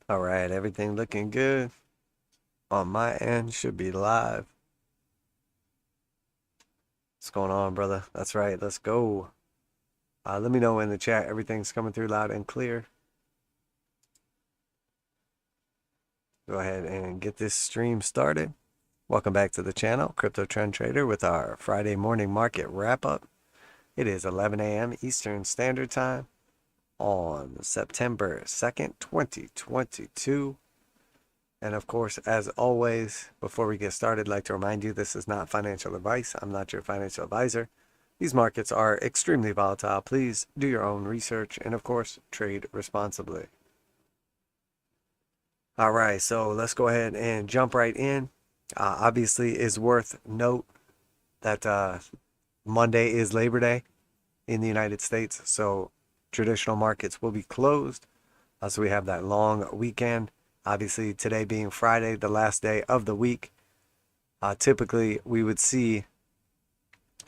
All right, everything looking good on my end. Should be live. What's going on, brother? That's right. Let's go. Let me know in the chat. Everything's coming through loud and clear. Go ahead and get this stream started. Welcome back to the channel, Crypto Trend Trader, with our Friday morning market wrap up. It is 11 a.m. Eastern Standard Time on September 2nd, 2022. And of course, as always, before we get started, I'd like to remind you this is not financial advice. I'm not your financial advisor. These markets are extremely volatile. Please do your own research and, of course, trade responsibly. All right, so let's go ahead and jump right in. Obviously, it's worth note that Monday is Labor Day in the United States, so traditional markets will be closed. So we have that long weekend. Obviously, today being Friday, the last day of the week, typically we would see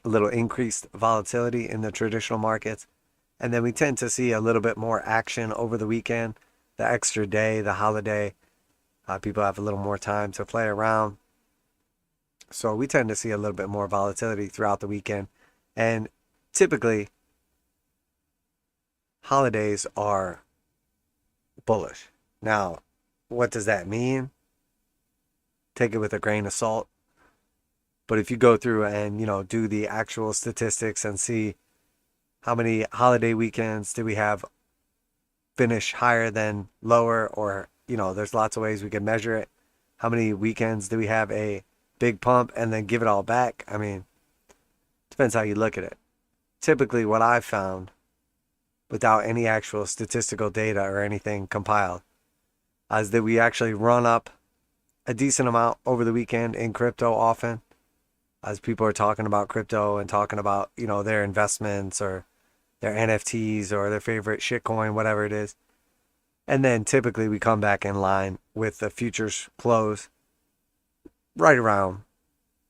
a little increased volatility in the traditional markets. And then we tend to see a little bit more action over the weekend, the extra day, the holiday. People have a little more time to play around. So we tend to see a little bit more volatility throughout the weekend. And typically, holidays are bullish. Now, what does that mean? Take it with a grain of salt. But if you go through and, do the actual statistics and see how many holiday weekends do we have finish higher than lower, or, there's lots of ways we can measure it. How many weekends do we have a big pump and then give it all back? I mean, depends how you look at it. Typically, what I've found, without any actual statistical data or anything compiled, is that we actually run up a decent amount over the weekend in crypto often, as people are talking about crypto and talking about, their investments or their NFTs or their favorite shitcoin, whatever it is. And then typically we come back in line with the futures close right around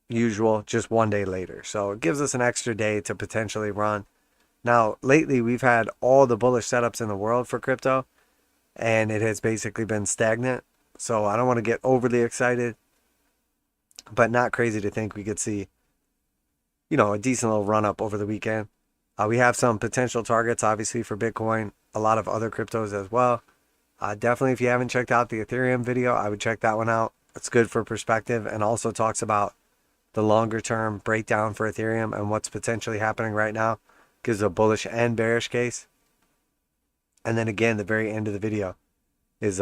usual, just one day later. So it gives us an extra day to potentially run. Now, lately we've had all the bullish setups in the world for crypto, and it has basically been stagnant. So I don't want to get overly excited, but not crazy to think we could see, a decent little run up over the weekend. We have some potential targets, obviously, for Bitcoin, a lot of other cryptos as well. Definitely, if you haven't checked out the Ethereum video, I would check that one out. It's good for perspective and also talks about the longer term breakdown for Ethereum and what's potentially happening right now. Gives a bullish and bearish case. And then again, the very end of the video is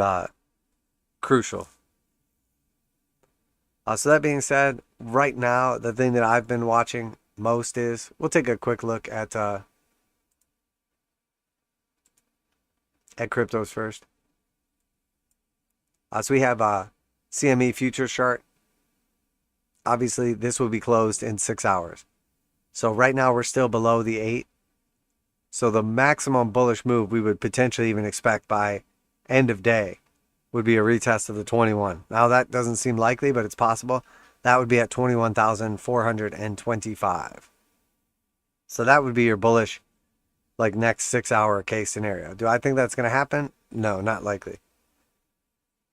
crucial. So that being said, right now, the thing that I've been watching most is, we'll take a quick look at cryptos first. So we have CME futures chart. Obviously, this will be closed in 6 hours. So right now, we're still below the 8. So the maximum bullish move we would potentially even expect by end of day would be a retest of the 21. Now, that doesn't seem likely, but it's possible. That would be at 21,425. So that would be your bullish, next 6 hour case scenario. Do I think that's going to happen? No, not likely.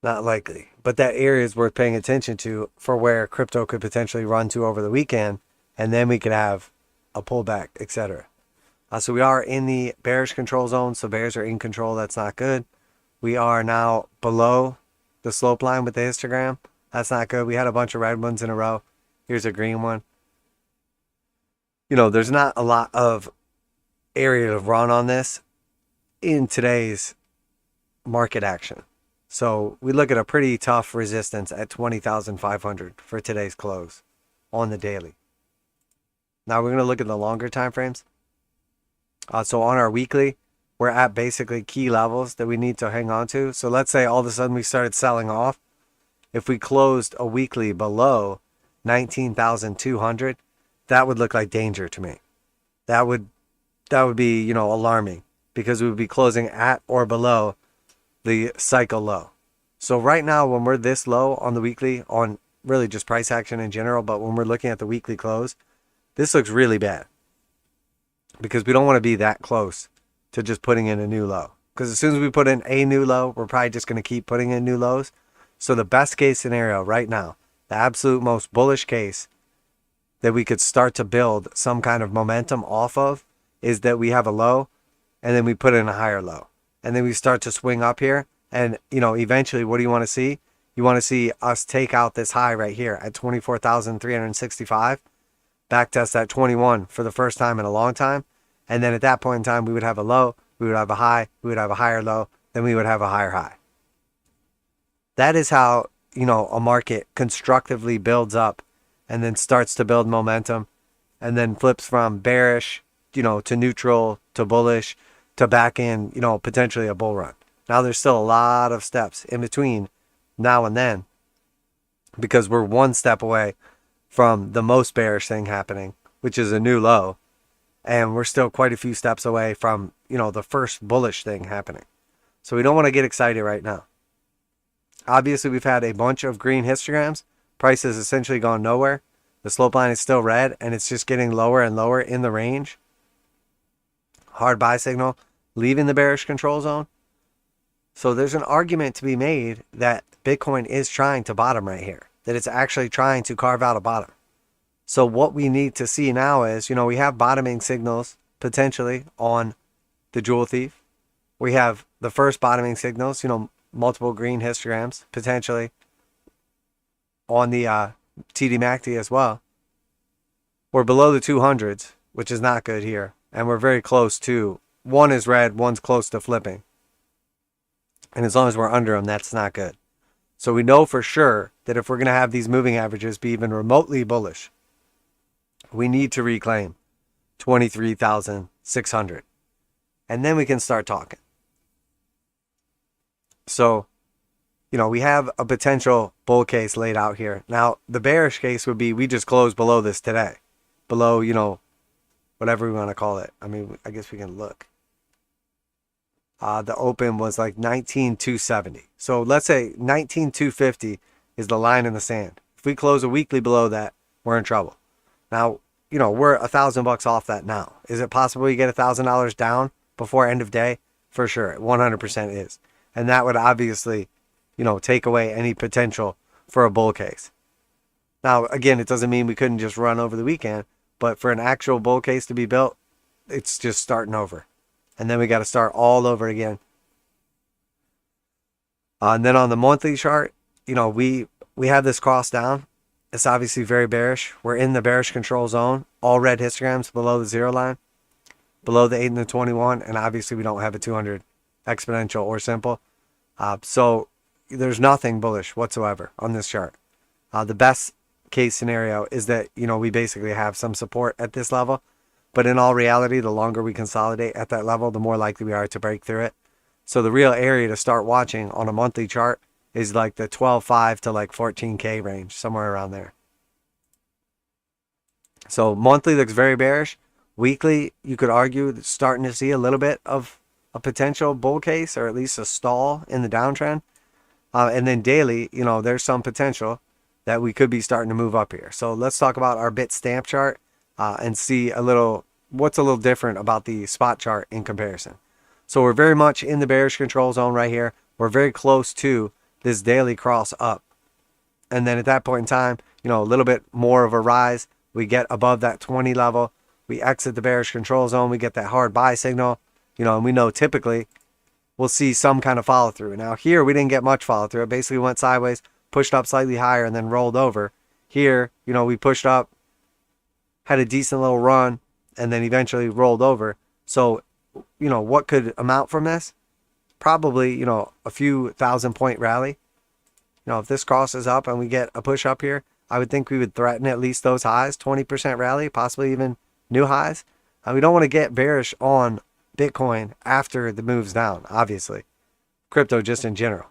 Not likely. But that area is worth paying attention to for where crypto could potentially run to over the weekend, and then we could have a pullback, etc. So we are in the bearish control zone, so bears are in control. That's not good. We are now below the slope line with the histogram. That's not good. We had a bunch of red ones in a row. Here's a green one. There's not a lot of area to run on this in today's market action. So we look at a pretty tough resistance at 20,500 for today's close on the daily. Now we're going to look at the longer time frames. So on our weekly, we're at basically key levels that we need to hang on to. So let's say all of a sudden we started selling off. If we closed a weekly below 19,200, that would look like danger to me. That would be, alarming, because we would be closing at or below the cycle low. So right now, when we're this low on the weekly, on really just price action in general, but when we're looking at the weekly close, this looks really bad, because we don't want to be that close to just putting in a new low. because as soon as we put in a new low, we're probably just going to keep putting in new lows. So the best case scenario right now, the absolute most bullish case that we could start to build some kind of momentum off of, is that we have a low and then we put in a higher low. And then we start to swing up here. And, eventually, what do you want to see? You want to see us take out this high right here at 24,365. Back test at 21 for the first time in a long time. And then at that point in time, we would have a low, we would have a high, we would have a higher low, then we would have a higher high. That is how, a market constructively builds up and then starts to build momentum and then flips from bearish, to neutral, to bullish, to back in, potentially a bull run. Now there's still a lot of steps in between now and then, because we're one step away from the most bearish thing happening, which is a new low. And we're still quite a few steps away from, the first bullish thing happening. So we don't want to get excited right now. Obviously, we've had a bunch of green histograms. Price has essentially gone nowhere. The slope line is still red, and it's just getting lower and lower in the range. Hard buy signal, leaving the bearish control zone. So there's an argument to be made that Bitcoin is trying to bottom right here, that it's actually trying to carve out a bottom. So what we need to see now is, we have bottoming signals potentially on the Jewel Thief. We have the first bottoming signals, multiple green histograms potentially on the TDMACD as well. We're below the 200s, which is not good here. And we're very close to, one is red, one's close to flipping. And as long as we're under them, that's not good. So we know for sure that if we're going to have these moving averages be even remotely bullish, we need to reclaim 23,600. And then we can start talking. So, we have a potential bull case laid out here. Now, the bearish case would be we just close below this today. Below, whatever we want to call it. I mean, I guess we can look. The open was like 19,270. So let's say 19,250 is the line in the sand. If we close a weekly below that, we're in trouble. Now, we're $1,000 off that now. Is it possible you get $1,000 down before end of day? For sure, 100% is. And that would obviously, take away any potential for a bull case. Now, again, it doesn't mean we couldn't just run over the weekend, but for an actual bull case to be built, it's just starting over. And then we got to start all over again. And then on the monthly chart, we have this cross down. It's obviously very bearish. We're in the bearish control zone. All red histograms below the 0 line, below the 8 and the 21. And obviously we don't have a 200 exponential or simple. So there's nothing bullish whatsoever on this chart. The best case scenario is that, we basically have some support at this level. But in all reality, the longer we consolidate at that level, the more likely we are to break through it. So the real area to start watching on a monthly chart is like the 12.5 to like 14K range, somewhere around there. So monthly looks very bearish. Weekly, you could argue starting to see a little bit of a potential bull case, or at least a stall in the downtrend. And then daily, there's some potential that we could be starting to move up here. So let's talk about our bit stamp chart. And see what's a little different about the spot chart in comparison. So we're very much in the bearish control zone right here. We're very close to this daily cross up. And then at that point in time, a little bit more of a rise. We get above that 20 level. We exit the bearish control zone. We get that hard buy signal, and we know typically we'll see some kind of follow through. Now here, we didn't get much follow through. It basically went sideways, pushed up slightly higher, and then rolled over. Here, we pushed up, had a decent little run, and then eventually rolled over. So, what could amount from this? Probably, a few 1,000-point rally. If this crosses up and we get a push up here, I would think we would threaten at least those highs, 20% rally, possibly even new highs. We don't want to get bearish on Bitcoin after the moves down, obviously. Crypto just in general.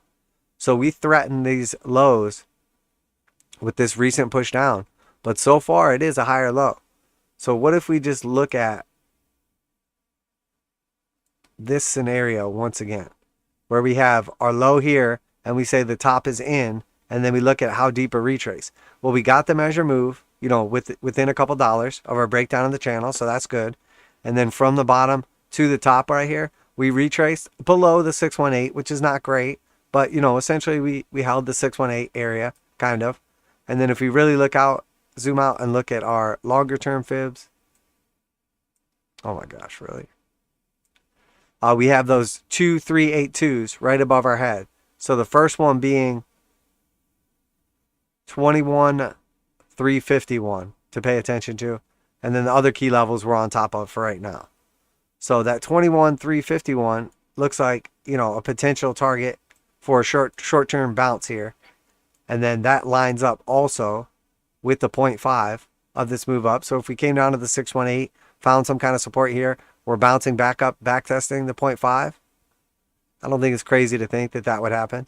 So we threaten these lows with this recent push down. But so far, it is a higher low. So what if we just look at this scenario once again, where we have our low here, and we say the top is in, and then we look at how deep a retrace. Well, we got the measure move, within a couple dollars of our breakdown of the channel, so that's good. And then from the bottom to the top right here, we retraced below the 618, which is not great, but you know, essentially we held the 618 area, kind of. And then if we really look out, zoom out and look at our longer term fibs. Oh my gosh, really? We have those 2-3-8-2s right above our head. So the first one being 21,351 to pay attention to. And then the other key levels we're on top of for right now. So that 21,351 looks like, you know, a potential target for a short-term bounce here. And then that lines up also with the 0.5 of this move up. So if we came down to the 618, found some kind of support here, we're bouncing back up, back testing the 0.5. I don't think it's crazy to think that that would happen.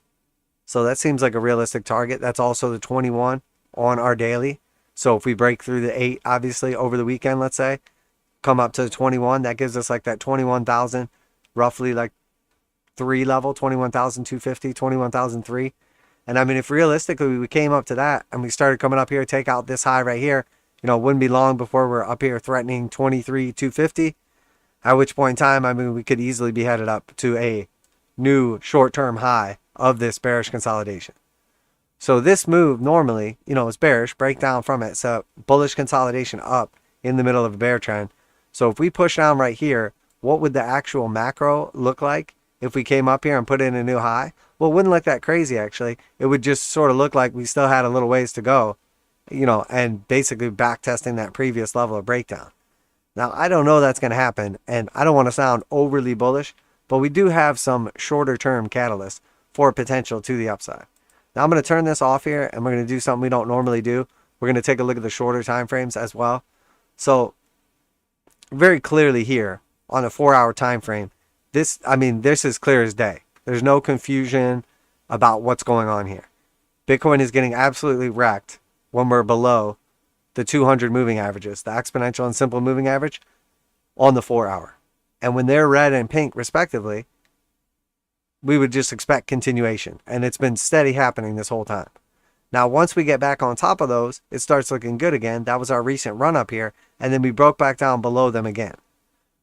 So that seems like a realistic target. That's also the 21 on our daily. So if we break through the 8, obviously, over the weekend, let's say, come up to the 21, that gives us like that 21,000, roughly like 3 level, 21,250, 21,003. And I mean, if realistically we came up to that and we started coming up here, take out this high right here, you know, it wouldn't be long before we're up here threatening 23,250. At which point in time, I mean, we could easily be headed up to a new short-term high of this bearish consolidation. So this move normally, you know, is bearish, breakdown from it. So bullish consolidation up in the middle of a bear trend. So if we push down right here, what would the actual macro look like if we came up here and put in a new high? Well, it wouldn't look that crazy, actually. It would just sort of look like we still had a little ways to go, you know, and basically back testing that previous level of breakdown. Now, I don't know that's going to happen, and I don't want to sound overly bullish, but we do have some shorter term catalysts for potential to the upside. Now, I'm going to turn this off here, and we're going to do something we don't normally do. We're going to take a look at the shorter time frames as well. So, very clearly here on a 4-hour time frame, this is clear as day. There's no confusion about what's going on here. Bitcoin is getting absolutely wrecked when we're below the 200 moving averages, the exponential and simple moving average on the 4-hour. And when they're red and pink respectively, we would just expect continuation. And it's been steady happening this whole time. Now, once we get back on top of those, it starts looking good again. That was our recent run up here. And then we broke back down below them again.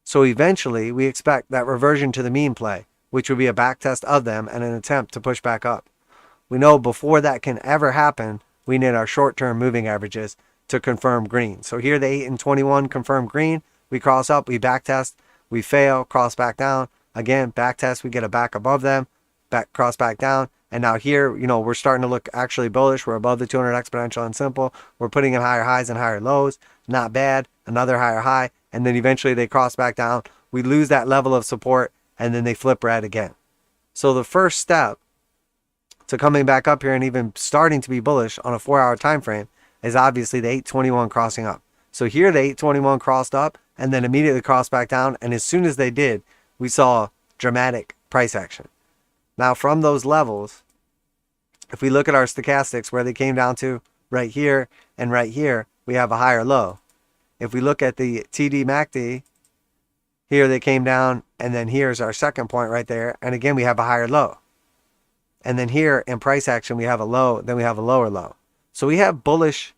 So eventually we expect that reversion to the mean play, which would be a back test of them and an attempt to push back up. We know before that can ever happen, we need our short-term moving averages to confirm green. So here the 8 and 21 confirm green. We cross up, we back test, we fail, cross back down. Again, back test, we get a back above them, cross back down. And now here, you know, we're starting to look actually bullish. We're above the 200 exponential and simple. We're putting in higher highs and higher lows. Not bad. Another higher high. And then eventually they cross back down. We lose that level of support and then they flip red again. So the first step to coming back up here and even starting to be bullish on a 4-hour time frame is obviously the 821 crossing up. So here the 821 crossed up and then immediately crossed back down. And as soon as they did, we saw dramatic price action. Now from those levels, if we look at our stochastics where they came down to right here and right here, we have a higher low. If we look at the TDMACD, here they came down and then here's our second point right there. And again, we have a higher low. And then here in price action, we have a low, then we have a lower low. So we have bullish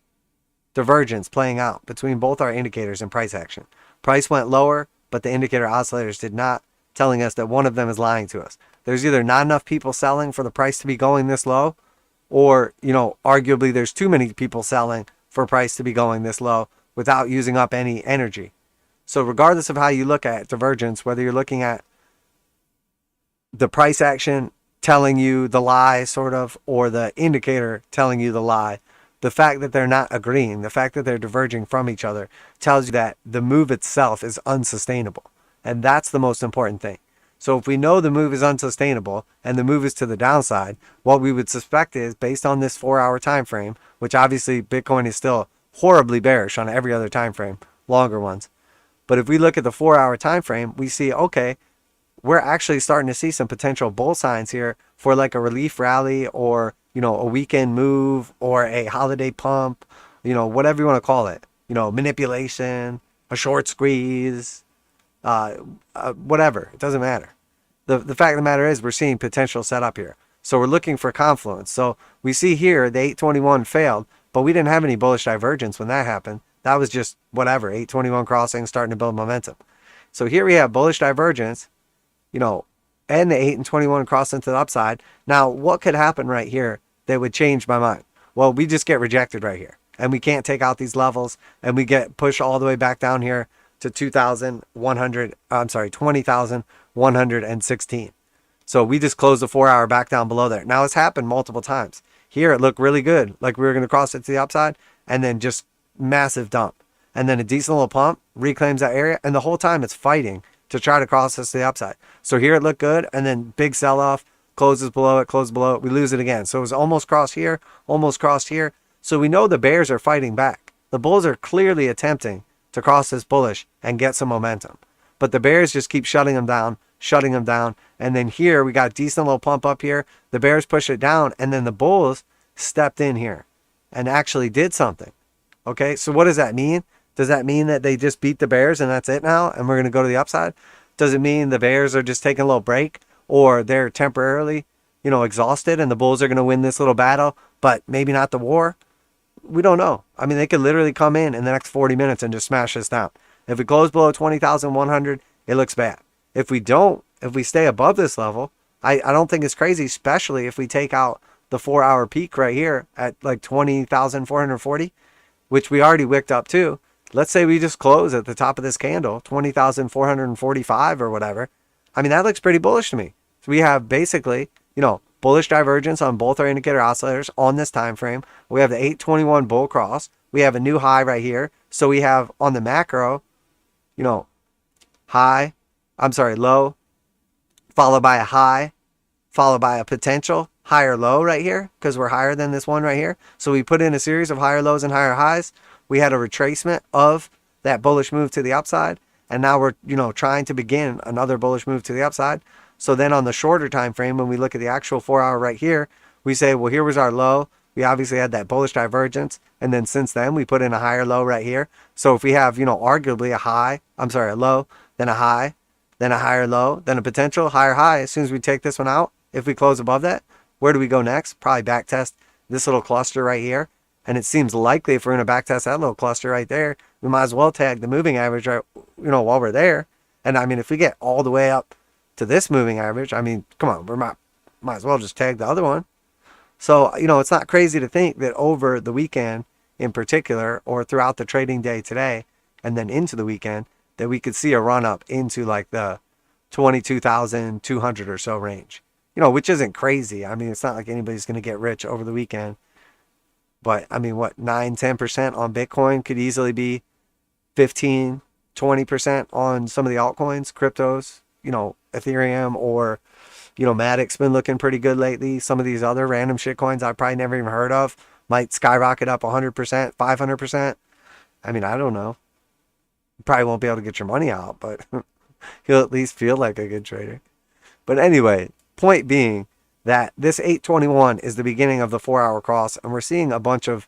divergence playing out between both our indicators and price action. Price went lower, but the indicator oscillators did not, telling us that one of them is lying to us. There's either not enough people selling for the price to be going this low, or, you know, arguably there's too many people selling for price to be going this low without using up any energy. So regardless of how you look at divergence, whether you're looking at the price action telling you the lie, sort of, or the indicator telling you the lie, the fact that they're not agreeing, the fact that they're diverging from each other tells you that the move itself is unsustainable. And that's the most important thing. So if we know the move is unsustainable and the move is to the downside, what we would suspect is, based on this 4-hour time frame, which obviously Bitcoin is still horribly bearish on every other time frame, longer ones. But if we look at the 4-hour time frame, we see, okay, we're actually starting to see some potential bull signs here for like a relief rally, or, you know, a weekend move, or a holiday pump, you know, whatever you want to call it, you know, manipulation, a short squeeze, whatever, it doesn't matter. The fact of the matter is we're seeing potential set up here. So we're looking for confluence. So we see here the 821 failed, but we didn't have any bullish divergence when that happened. That was just whatever, 821 crossing, starting to build momentum. So here we have bullish divergence, and the 8 and 21 cross into the upside. Now, what could happen right here that would change my mind? Well, we just get rejected right here, and we can't take out these levels, and we get pushed all the way back down here to 20,116. So we just closed the 4 hour back down below there. Now, it's happened multiple times. Here, it looked really good, like we were going to cross it to the upside, and then just massive dump. And then a decent little pump, reclaims that area, and the whole time it's fighting to try to cross us to the upside. So here it looked good, and then big sell-off, closes below it, we lose it again. So it was almost crossed here, almost crossed here. So we know the bears are fighting back. The bulls are clearly attempting to cross this bullish and get some momentum. But the bears just keep shutting them down, and then here we got a decent little pump up here. The bears push it down, and then the bulls stepped in here and actually did something. Okay, so what does that mean? Does that mean that they just beat the bears and that's it now, and we're going to go to the upside? Does it mean the bears are just taking a little break, or they're temporarily, exhausted, and the bulls are going to win this little battle, but maybe not the war? We don't know. I mean, they could literally come in the next 40 minutes and just smash us down. If we close below 20,100, it looks bad. If we stay above this level, I don't think it's crazy, especially if we take out the 4 hour peak right here at like 20,440, which we already wicked up to. Let's say we just close at the top of this candle, 20,445 or whatever. I mean, that looks pretty bullish to me. So we have basically, bullish divergence on both our indicator oscillators on this time frame. We have the 821 bull cross. We have a new high right here. So we have on the macro, low, followed by a high, followed by a potential higher low right here, because we're higher than this one right here. So we put in a series of higher lows and higher highs. We had a retracement of that bullish move to the upside, and now we're trying to begin another bullish move to the upside. So then on the shorter time frame, when we look at the actual 4 hour right here, we say, well, here was our low. We obviously had that bullish divergence, and then since then we put in a higher low right here. So if we have arguably a low, then a high, then a higher low, then a potential higher high, as soon as we take this one out, if we close above that, where do we go next? Probably back test this little cluster right here. And it seems likely if we're going to backtest that little cluster right there, we might as well tag the moving average right, while we're there. And I mean, if we get all the way up to this moving average, I mean, come on, we might as well just tag the other one. So, it's not crazy to think that over the weekend in particular, or throughout the trading day today, and then into the weekend, that we could see a run up into like the 22,200 or so range, which isn't crazy. I mean, it's not like anybody's going to get rich over the weekend. But I mean, what, 9-10% on Bitcoin could easily be 15-20% on some of the altcoins, cryptos, Ethereum, or, Matic's been looking pretty good lately. Some of these other random shit coins I've probably never even heard of might skyrocket up 100%, 500%. I mean, I don't know. You probably won't be able to get your money out, but you'll at least feel like a good trader. But anyway, point being, that this 821 is the beginning of the 4 hour cross, and we're seeing a bunch of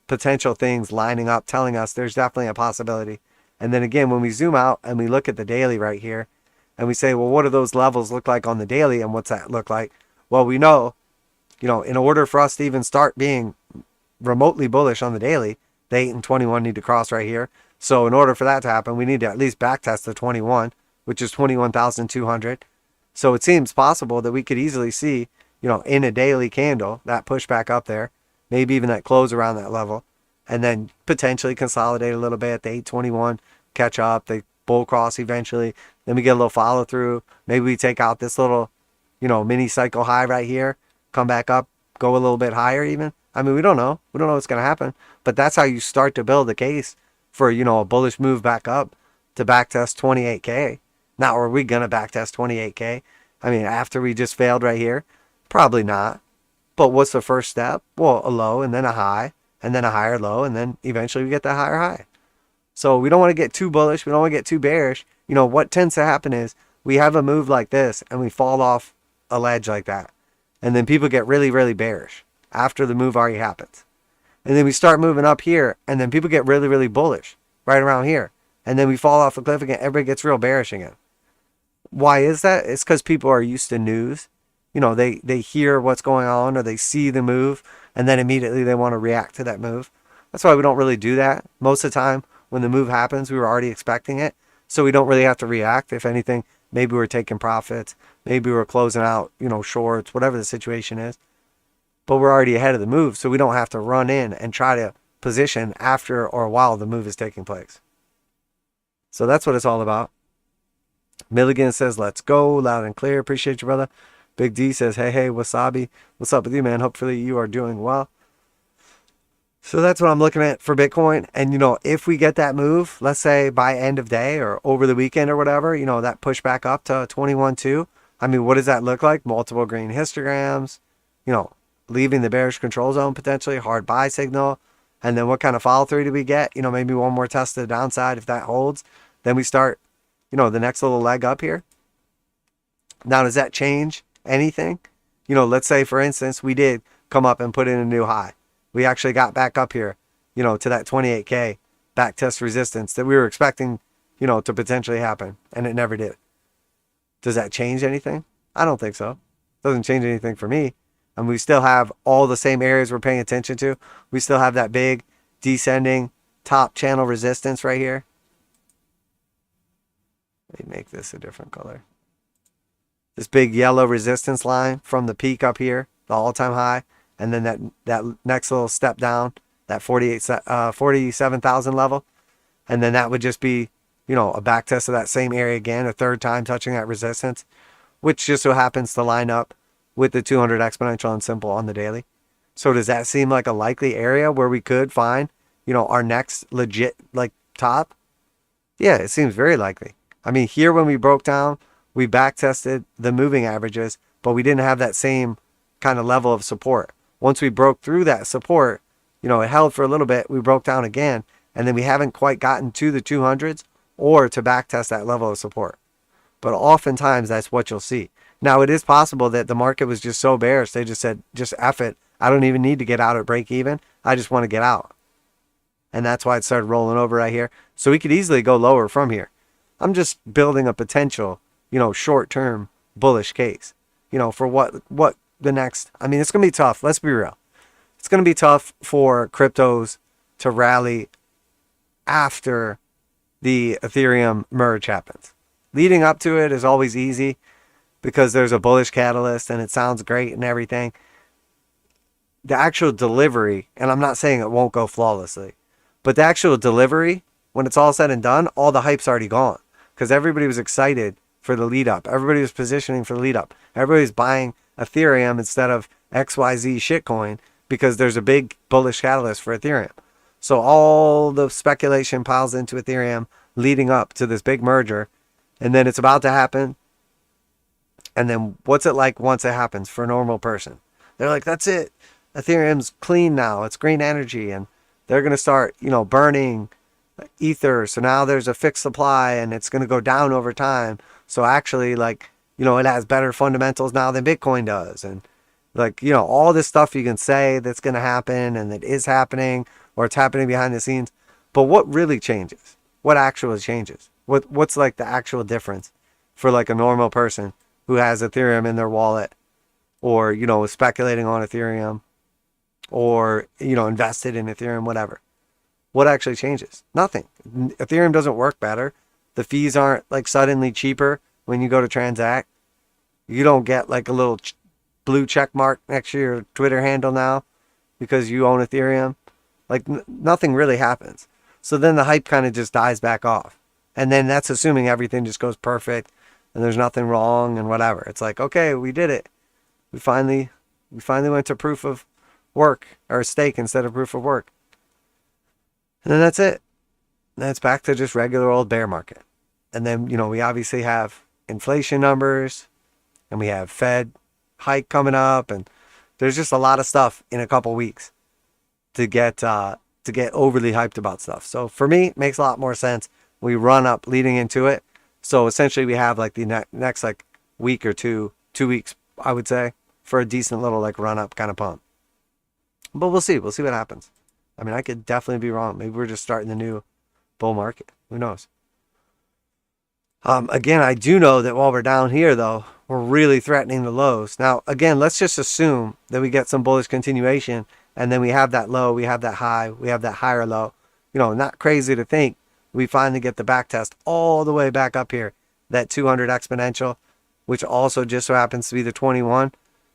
potential things lining up, telling us there's definitely a possibility. And then again, when we zoom out and we look at the daily right here, and we say, well, what do those levels look like on the daily, and what's that look like? Well, we know, in order for us to even start being remotely bullish on the daily, the 8 and 21 need to cross right here. So in order for that to happen, we need to at least backtest the 21, which is 21,200. So it seems possible that we could easily see, in a daily candle, that push back up there, maybe even that close around that level, and then potentially consolidate a little bit at the 821, catch up, they bull cross eventually, then we get a little follow through, maybe we take out this little, mini cycle high right here, come back up, go a little bit higher even. I mean, we don't know what's going to happen, but that's how you start to build a case for, a bullish move back up to backtest 28K. Now, are we going to backtest 28K? I mean, after we just failed right here? Probably not. But what's the first step? Well, a low and then a high and then a higher low, and then eventually we get that higher high. So we don't want to get too bullish. We don't want to get too bearish. What tends to happen is we have a move like this and we fall off a ledge like that. And then people get really, really bearish after the move already happens. And then we start moving up here, and then people get really, really bullish right around here. And then we fall off a cliff again. Everybody gets real bearish again. Why is that? It's because people are used to news. They hear what's going on, or they see the move, and then immediately they want to react to that move. That's why we don't really do that. Most of the time when the move happens, we were already expecting it. So we don't really have to react. If anything, Maybe we're taking profits. Maybe we're closing out, shorts, whatever the situation is. But we're already ahead of the move, so we don't have to run in and try to position after or while the move is taking place. So that's what it's all about. Milligan says, let's go, loud and clear. Appreciate you, brother. Big D says, hey, Wasabi. What's up with you, man? Hopefully you are doing well. So that's what I'm looking at for Bitcoin. And, if we get that move, let's say by end of day or over the weekend or whatever, that push back up to 21.2. I mean, what does that look like? Multiple green histograms, leaving the bearish control zone potentially, hard buy signal. And then what kind of follow through do we get? Maybe one more test to the downside. If that holds, then we start, the next little leg up here. Now, does that change anything? Let's say, for instance, we did come up and put in a new high. We actually got back up here, to that 28K back test resistance that we were expecting, to potentially happen. And it never did. Does that change anything? I don't think so. Doesn't change anything for me. And we still have all the same areas we're paying attention to. We still have that big descending top channel resistance right here. Let me make this a different color. This big yellow resistance line from the peak up here, the all-time high, and then that next little step down, that 47,000 level. And then that would just be, a back test of that same area again, a third time touching that resistance, which just so happens to line up with the 200 exponential and simple on the daily. So does that seem like a likely area where we could find, our next legit top? Yeah, it seems very likely. I mean, here when we broke down, we back tested the moving averages, but we didn't have that same kind of level of support. Once we broke through that support, it held for a little bit, we broke down again, and then we haven't quite gotten to the 200s or to back test that level of support. But oftentimes that's what you'll see. Now, it is possible that the market was just so bearish, they just said, just F it. I don't even need to get out at break even. I just want to get out. And that's why it started rolling over right here. So we could easily go lower from here. I'm just building a potential, short-term bullish case, for what the next, I mean, it's going to be tough. Let's be real. It's going to be tough for cryptos to rally after the Ethereum merge happens. Leading up to it is always easy because there's a bullish catalyst and it sounds great and everything. The actual delivery, and I'm not saying it won't go flawlessly, but the actual delivery, when it's all said and done, all the hype's already gone because everybody was excited for the lead up. Everybody was positioning for the lead up. Everybody's buying Ethereum instead of XYZ shitcoin because there's a big bullish catalyst for Ethereum. So all the speculation piles into Ethereum leading up to this big merger, and then it's about to happen. And then what's it like once it happens for a normal person? They're like, that's it. Ethereum's clean now. It's green energy. And they're going to start, burning ether. So now there's a fixed supply and it's going to go down over time. So actually, it has better fundamentals now than Bitcoin does. And all this stuff you can say that's going to happen and that is happening or it's happening behind the scenes. But what really changes? What actually changes? What's the actual difference for a normal person who has Ethereum in their wallet or, is speculating on Ethereum or, invested in Ethereum, whatever? What actually changes? Nothing. Ethereum doesn't work better. The fees aren't suddenly cheaper when you go to transact. You don't get a little blue check mark next to your Twitter handle now because you own Ethereum. Nothing really happens. So then the hype kind of just dies back off. And then that's assuming everything just goes perfect and there's nothing wrong and whatever. It's okay, we did it. We finally went to proof of work or stake instead of proof of work. And then that's it. Then it's back to just regular old bear market. And then, we obviously have inflation numbers and we have Fed hike coming up and there's just a lot of stuff in a couple weeks to get overly hyped about stuff. So for me, it makes a lot more sense. We run up leading into it. So essentially we have the next week or 2 weeks, I would say, for a decent little run up kind of pump. But we'll see. We'll see what happens. I mean, I could definitely be wrong. Maybe we're just starting the new bull market. Who knows? Again, I do know that while we're down here, though, we're really threatening the lows. Now, again, let's just assume that we get some bullish continuation and then we have that low, we have that high, we have that higher low. Not crazy to think we finally get the back test all the way back up here that 200 exponential, which also just so happens to be the 21,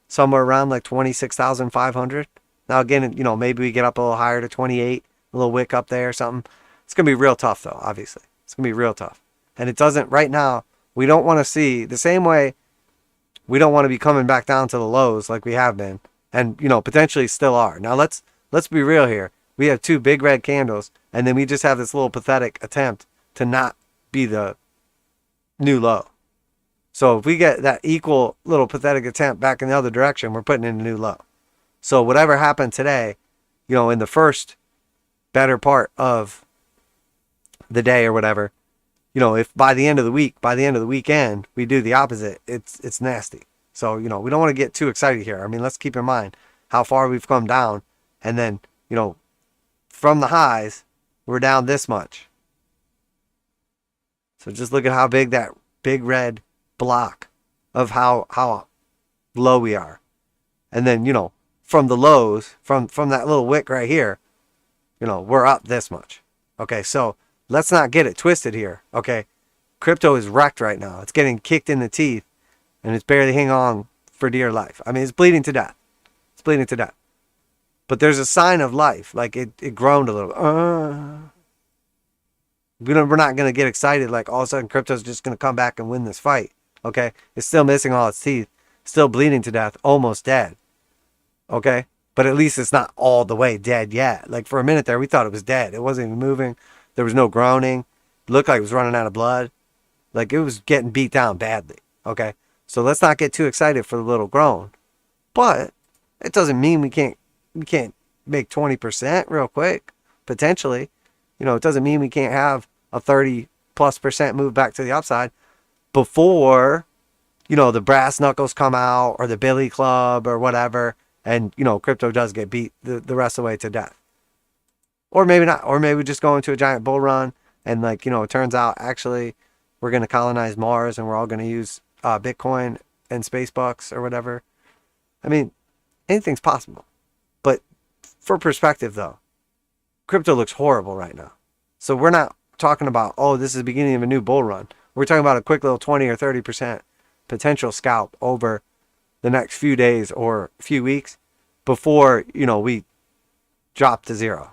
somewhere around like 26,500. Now again, you know, maybe we get up a little higher to 28, a little wick up there or something. It's going to be real tough though, obviously. It's going to be real tough. And it doesn't, right now, we don't want to see, the same way we don't want to be coming back down to the lows like we have been, and, you know, potentially still are. Now let's be real here. We have two big red candles, and then we just have this little pathetic attempt to not be the new low. So if we get that equal little pathetic attempt back in the other direction, we're putting in a new low. So whatever happened today, you know, in the first better part of the day or whatever, you know, if by the end of the week, by the end of the weekend, we do the opposite, it's nasty. So, you know, we don't want to get too excited here. I mean, let's keep in mind how far we've come down. And then, you know, from the highs, we're down this much. So just look at how big that big red block of how low we are. And then, you know, from the lows, from that little wick right here, you know, we're up this much. Okay, so let's not get it twisted here. Okay, crypto is wrecked right now. It's getting kicked in the teeth, and it's barely hanging on for dear life. I mean, it's bleeding to death. It's bleeding to death. But there's a sign of life. Like it groaned a little. We're not going to get excited like all of a sudden crypto's just going to come back and win this fight. Okay, it's still missing all its teeth, still bleeding to death, almost dead. Okay, but at least it's not all the way dead yet. Like for a minute there, we thought it was dead. It wasn't even moving. There was no groaning. It looked like it was running out of blood. Like it was getting beat down badly. Okay, so let's not get too excited for the little groan. But it doesn't mean we can't make 20% real quick. Potentially, you know, it doesn't mean we can't have a 30+% move back to the upside before, you know, the brass knuckles come out or the billy club or whatever. And, you know, crypto does get beat the rest of the way to death. Or maybe not. Or maybe we just go into a giant bull run and, like, you know, it turns out actually we're going to colonize Mars and we're all going to use Bitcoin and space bucks or whatever. I mean, anything's possible. But for perspective, though, crypto looks horrible right now. So we're not talking about, oh, this is the beginning of a new bull run. We're talking about a quick little 20 or 30% potential scalp over the next few days or few weeks before, you know, we drop to zero,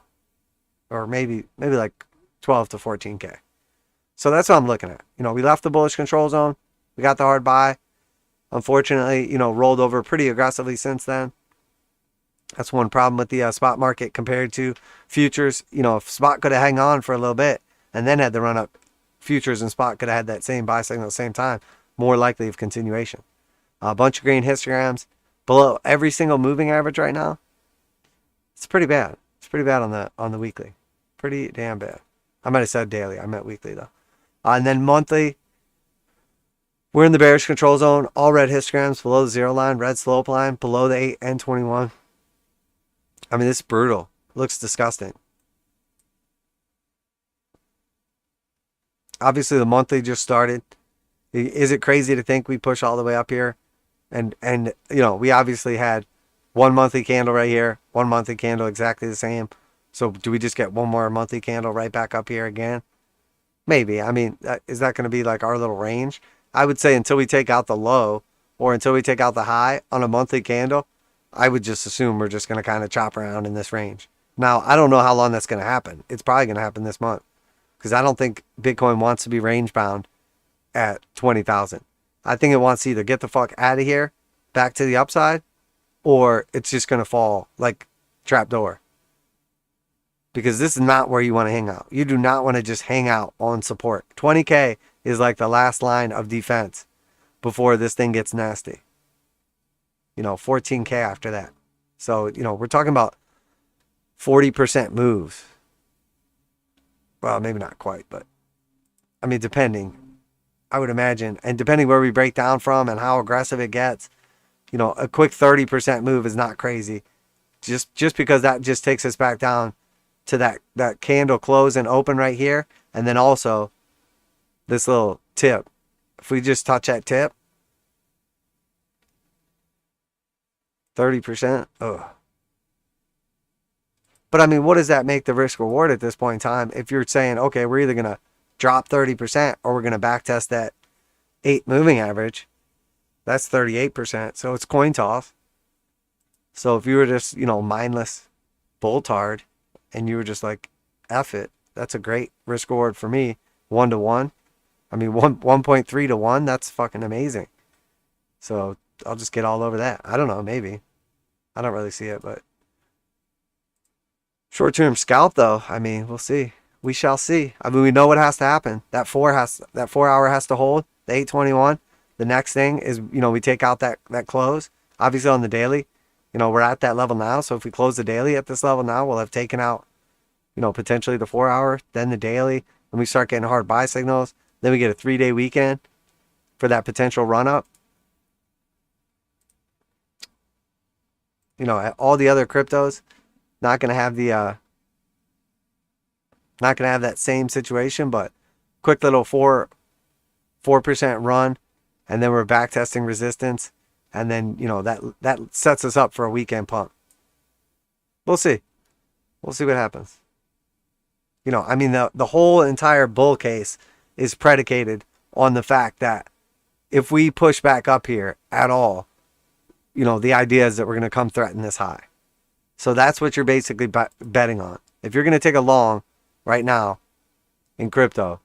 or maybe like 12 to 14K. So that's what I'm looking at. You know, we left the bullish control zone. We got the hard buy. Unfortunately, you know, rolled over pretty aggressively since then. That's one problem with the spot market compared to futures. You know, if spot could have hung on for a little bit and then had the run up, futures and spot could have had that same buy signal at the same time, more likely of continuation. A bunch of green histograms below every single moving average right now. It's pretty bad. It's pretty bad on the weekly. Pretty damn bad. I might have said daily. I meant weekly though. And then monthly, we're in the bearish control zone. All red histograms below the zero line, red slope line below the 8 and 21. I mean, this is brutal. It looks disgusting. Obviously, the monthly just started. Is it crazy to think we push all the way up here? And you know, we obviously had one monthly candle right here, one monthly candle exactly the same. So do we just get one more monthly candle right back up here again? Maybe. I mean, is that going to be like our little range? I would say until we take out the low or until we take out the high on a monthly candle, I would just assume we're just going to kind of chop around in this range. Now, I don't know how long that's going to happen. It's probably going to happen this month because I don't think Bitcoin wants to be range bound at 20,000. I think it wants to either get the fuck out of here, back to the upside, or it's just going to fall like trapdoor. Because this is not where you want to hang out. You do not want to just hang out on support. 20K is like the last line of defense before this thing gets nasty. You know, 14K after that. So, you know, we're talking about 40% moves. Well, maybe not quite, but I mean, depending. I would imagine, and depending where we break down from and how aggressive it gets, you know, a quick 30% move is not crazy. Just because that just takes us back down to that candle close and open right here, and then also this little tip. If we just touch that tip, 30%. Ugh. But I mean, what does that make the risk reward at this point in time? If you're saying, okay, we're either gonna drop 30% or we're gonna backtest 8 moving average. That's 38%. So it's coin toss. So if you were just, mindless bull tard and you were just like, F it, that's a great risk reward for me. 1 to 1. I mean, 1.3 to 1. That's fucking amazing. So I'll just get all over that. I don't know, maybe. I don't really see it, but short-term scalp though, I mean, we'll see. We shall see. I mean, we know what has to happen. That 4 hour has to hold. The 821. The next thing is, we take out that close. Obviously on the daily, we're at that level now. So if we close the daily at this level now, we'll have taken out, potentially the 4 hour, then the daily, and we start getting hard buy signals. Then we get a 3-day weekend for that potential run up. All the other cryptos not gonna have that same situation, but quick little 4% run, and then we're back testing resistance, and then that sets us up for a weekend pump. We'll see what happens. I mean, the whole entire bull case is predicated on the fact that if we push back up here at all, the idea is that we're going to come threaten this high. So that's what you're basically betting on. If you're going to take a long right now in crypto,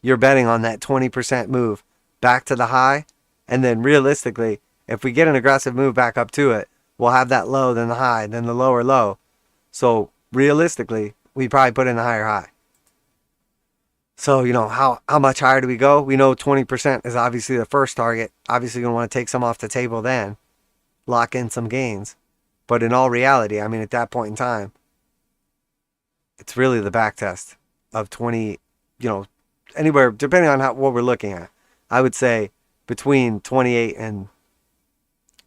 you're betting on that 20% move back to the high. And then realistically, if we get an aggressive move back up to it, we'll have that low, then the high, then the lower low. So realistically, we probably put in the higher high. So, how much higher do we go? We know 20% is obviously the first target. Obviously, you're going to want to take some off the table then. Lock in some gains. But in all reality, I mean, at that point in time, it's really the back test of 20, anywhere, depending on what we're looking at. I would say between 28 and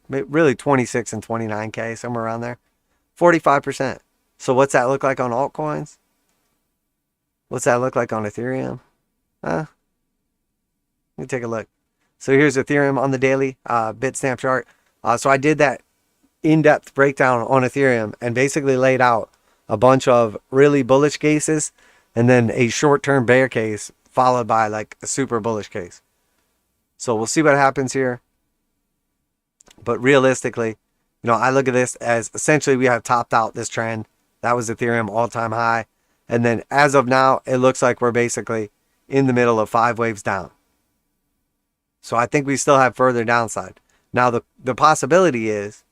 really 26 and 29K, somewhere around there. 45%. So what's that look like on altcoins? What's that look like on Ethereum? Let me take a look. So here's Ethereum on the daily Bitstamp chart. So I did that in-depth breakdown on Ethereum and basically laid out a bunch of really bullish cases and then a short-term bear case followed by like a super bullish case. So we'll see what happens here. But realistically, I look at this as essentially we have topped out this trend. That was Ethereum all-time high. And then as of now, it looks like we're basically in the middle of 5 waves down. So I think we still have further downside. Now, the possibility is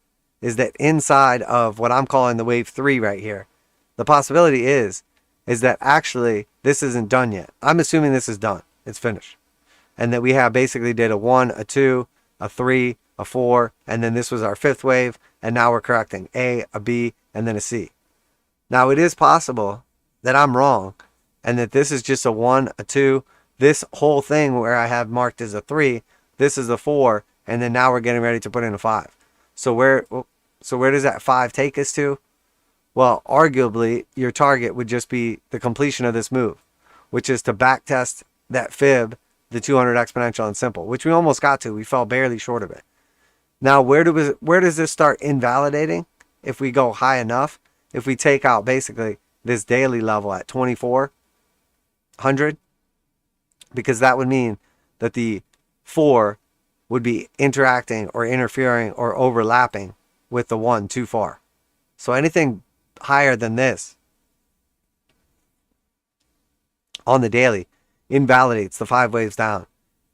that inside of what I'm calling the wave 3 right here, the possibility is that actually this isn't done yet. I'm assuming this is done. It's finished. And that we have basically did a 1, a 2, a 3, a 4, and then this was our 5th wave, and now we're correcting A, a B, and then a C. Now, it is possible that I'm wrong, and that this is just a 1, a 2, this whole thing where I have marked as a 3, this is a 4, and then now we're getting ready to put in a 5. So where does that 5 take us to? Well, arguably, your target would just be the completion of this move, which is to backtest that fib, the 200 exponential and simple, which we almost got to. We fell barely short of it. Now, where does this start invalidating? If we go high enough, if we take out basically this daily level at 2400, because that would mean that the 4 would be interacting or interfering or overlapping with the 1 too far. So anything higher than this on the daily invalidates the 5 waves down.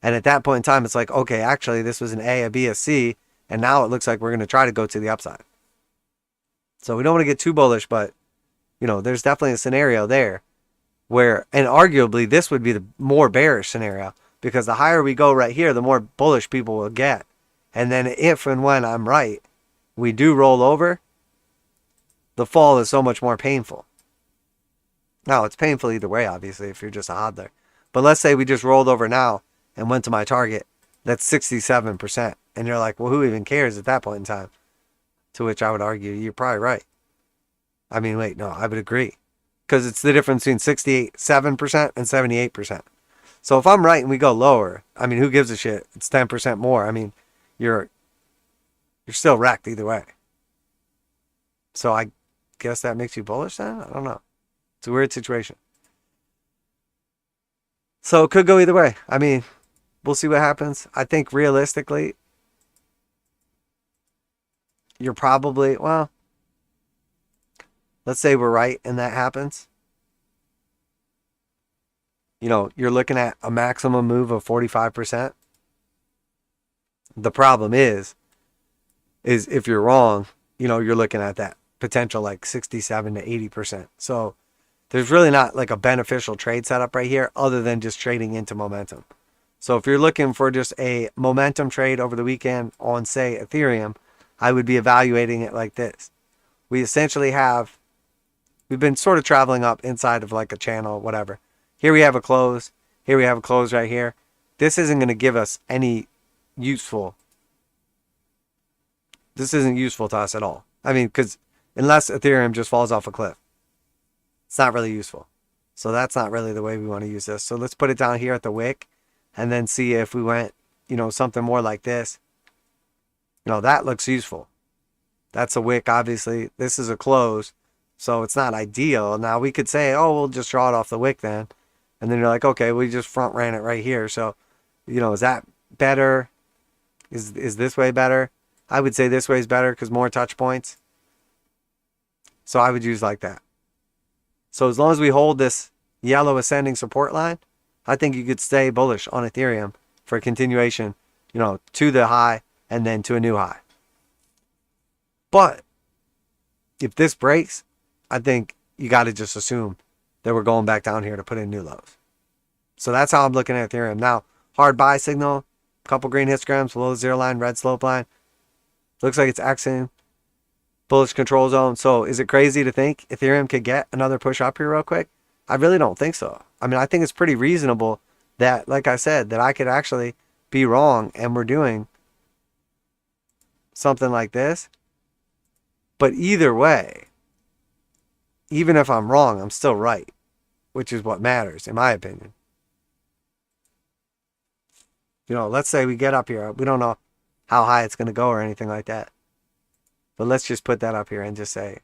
And at that point in time, it's like, okay, actually this was an A, a B, a C, and now it looks like we're going to try to go to the upside. So we don't want to get too bullish, but there's definitely a scenario there where, and arguably this would be the more bearish scenario, because the higher we go right here, the more bullish people will get. And then if and when I'm right, we do roll over, the fall is so much more painful. Now, it's painful either way, obviously, if you're just a hodler. But let's say we just rolled over now and went to my target. That's 67%. And you're like, well, who even cares at that point in time? To which I would argue, you're probably right. I mean, wait, no, I would agree. Because it's the difference between 67% and 78%. So if I'm right and we go lower, I mean, who gives a shit? It's 10% more. I mean, you're still wrecked either way. So I guess that makes you bullish then? I don't know. It's a weird situation. So it could go either way. I mean, we'll see what happens. I think realistically, you're probably, well, let's say we're right and that happens. You know, you're looking at a maximum move of 45%. The problem is if you're wrong, you know, you're looking at that potential like 67 to 80%. So there's really not like a beneficial trade setup right here other than just trading into momentum. So if you're looking for just a momentum trade over the weekend on, say, Ethereum, I would be evaluating it like this. We essentially have, we've been sort of traveling up inside of like a channel, whatever. Here we have a close. Here we have a close right here. This isn't going to give us any useful. This isn't useful to us at all. I mean, because unless Ethereum just falls off a cliff, it's not really useful. So that's not really the way we want to use this. So let's put it down here at the wick and then see if we went, you know, something more like this. You know, that looks useful. That's a wick, obviously. This is a close, so it's not ideal. Now we could say, oh, we'll just draw it off the wick then. And then you're like, okay, we just front ran it right here. So, you know, is that better? Is this way better? I would say this way is better because more touch points. So I would use like that. So as long as we hold this yellow ascending support line, I think you could stay bullish on Ethereum for a continuation, you know, to the high and then to a new high. But if this breaks, I think you got to just assume that we're going back down here to put in new lows. So that's how I'm looking at Ethereum. Now, hard buy signal, couple green histograms below the zero line, red slope line. Looks like it's Xing. Bullish control zone. So is it crazy to think Ethereum could get another push up here real quick? I really don't think so. I mean, I think it's pretty reasonable that, like I said, that I could actually be wrong and we're doing something like this. But either way, even if I'm wrong, I'm still right, which is what matters, in my opinion. You know, let's say we get up here. We don't know how high it's going to go or anything like that. But let's just put that up here and just say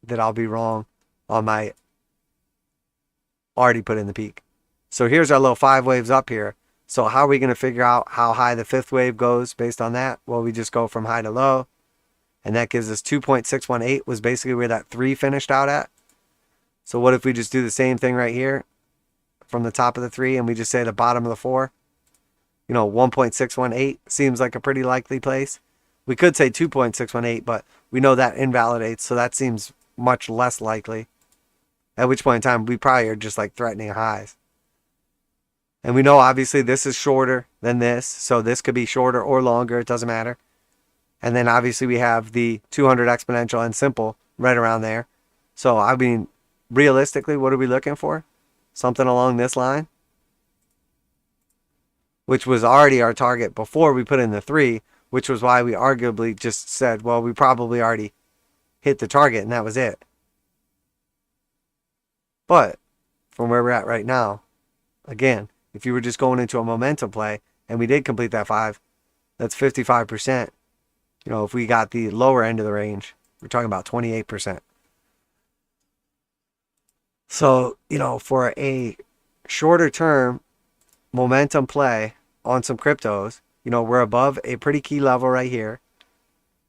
that I'll be wrong on my already put in the peak. So here's our little 5 waves up here. So how are we going to figure out how high the 5th wave goes based on that? Well, we just go from high to low. And that gives us 2.618 was basically where that 3 finished out at. So what if we just do the same thing right here from the top of the 3 and we just say the bottom of the 4? You know, 1.618 seems like a pretty likely place. We could say 2.618, but we know that invalidates, so that seems much less likely. At which point in time, we probably are just like threatening highs. And we know obviously this is shorter than this, so this could be shorter or longer, it doesn't matter. And then obviously we have the 200 exponential and simple right around there. So I mean, realistically, what are we looking for? Something along this line, which was already our target before we put in the 3, which was why we arguably just said, well, we probably already hit the target and that was it. But from where we're at right now, again, if you were just going into a momentum play and we did complete that 5, that's 55%. You know, if we got the lower end of the range, we're talking about 28%. So, you know, for a shorter term momentum play on some cryptos, you know, we're above a pretty key level right here.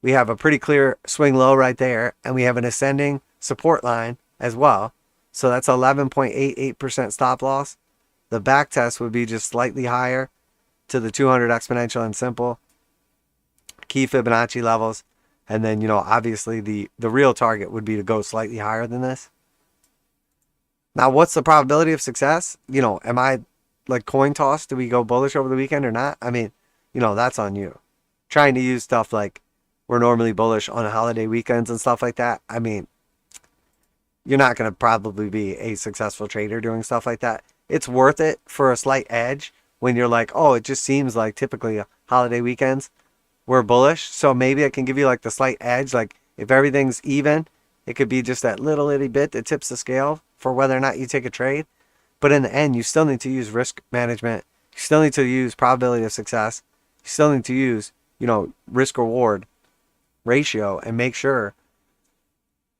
We have a pretty clear swing low right there, and we have an ascending support line as well. So that's 11.88% stop loss. The back test would be just slightly higher to the 200 exponential and simple key Fibonacci levels. And then, you know, obviously the real target would be to go slightly higher than this. Now, what's the probability of success? You know, am I like coin toss? Do we go bullish over the weekend or not? I mean, you know, that's on you. Trying to use stuff like we're normally bullish on holiday weekends and stuff like that. I mean, you're not going to probably be a successful trader doing stuff like that. It's worth it for a slight edge when you're like, oh, it just seems like typically holiday weekends we're bullish. So maybe I can give you like the slight edge. Like if everything's even, it could be just that little itty bit that tips the scale for whether or not you take a trade. But in the end, you still need to use risk management. You still need to use probability of success. You still need to use, you know, risk reward ratio and make sure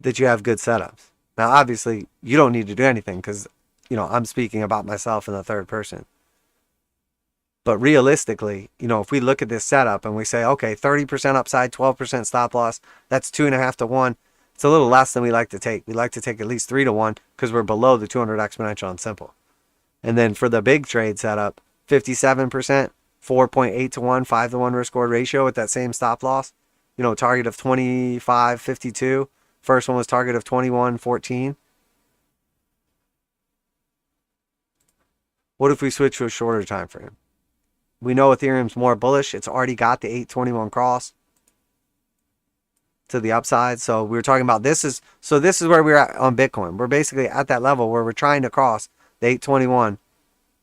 that you have good setups. Now, obviously, you don't need to do anything because, you know, I'm speaking about myself in the third person. But realistically, you know, if we look at this setup and we say, okay, 30% upside, 12% stop loss, that's 2.5 to 1. It's a little less than we like to take. We like to take at least 3 to 1 because we're below the 200 exponential on simple. And then for the big trade setup, 57%, 4.8 to 1, 5 to 1 risk reward ratio with that same stop loss. You know, target of 25.52. First one was target of 21.14. What if we switch to a shorter time frame? We know Ethereum's more bullish. It's already got the 821 cross to the upside. So we were talking about this is where we're at on Bitcoin. We're basically at that level where we're trying to cross the 821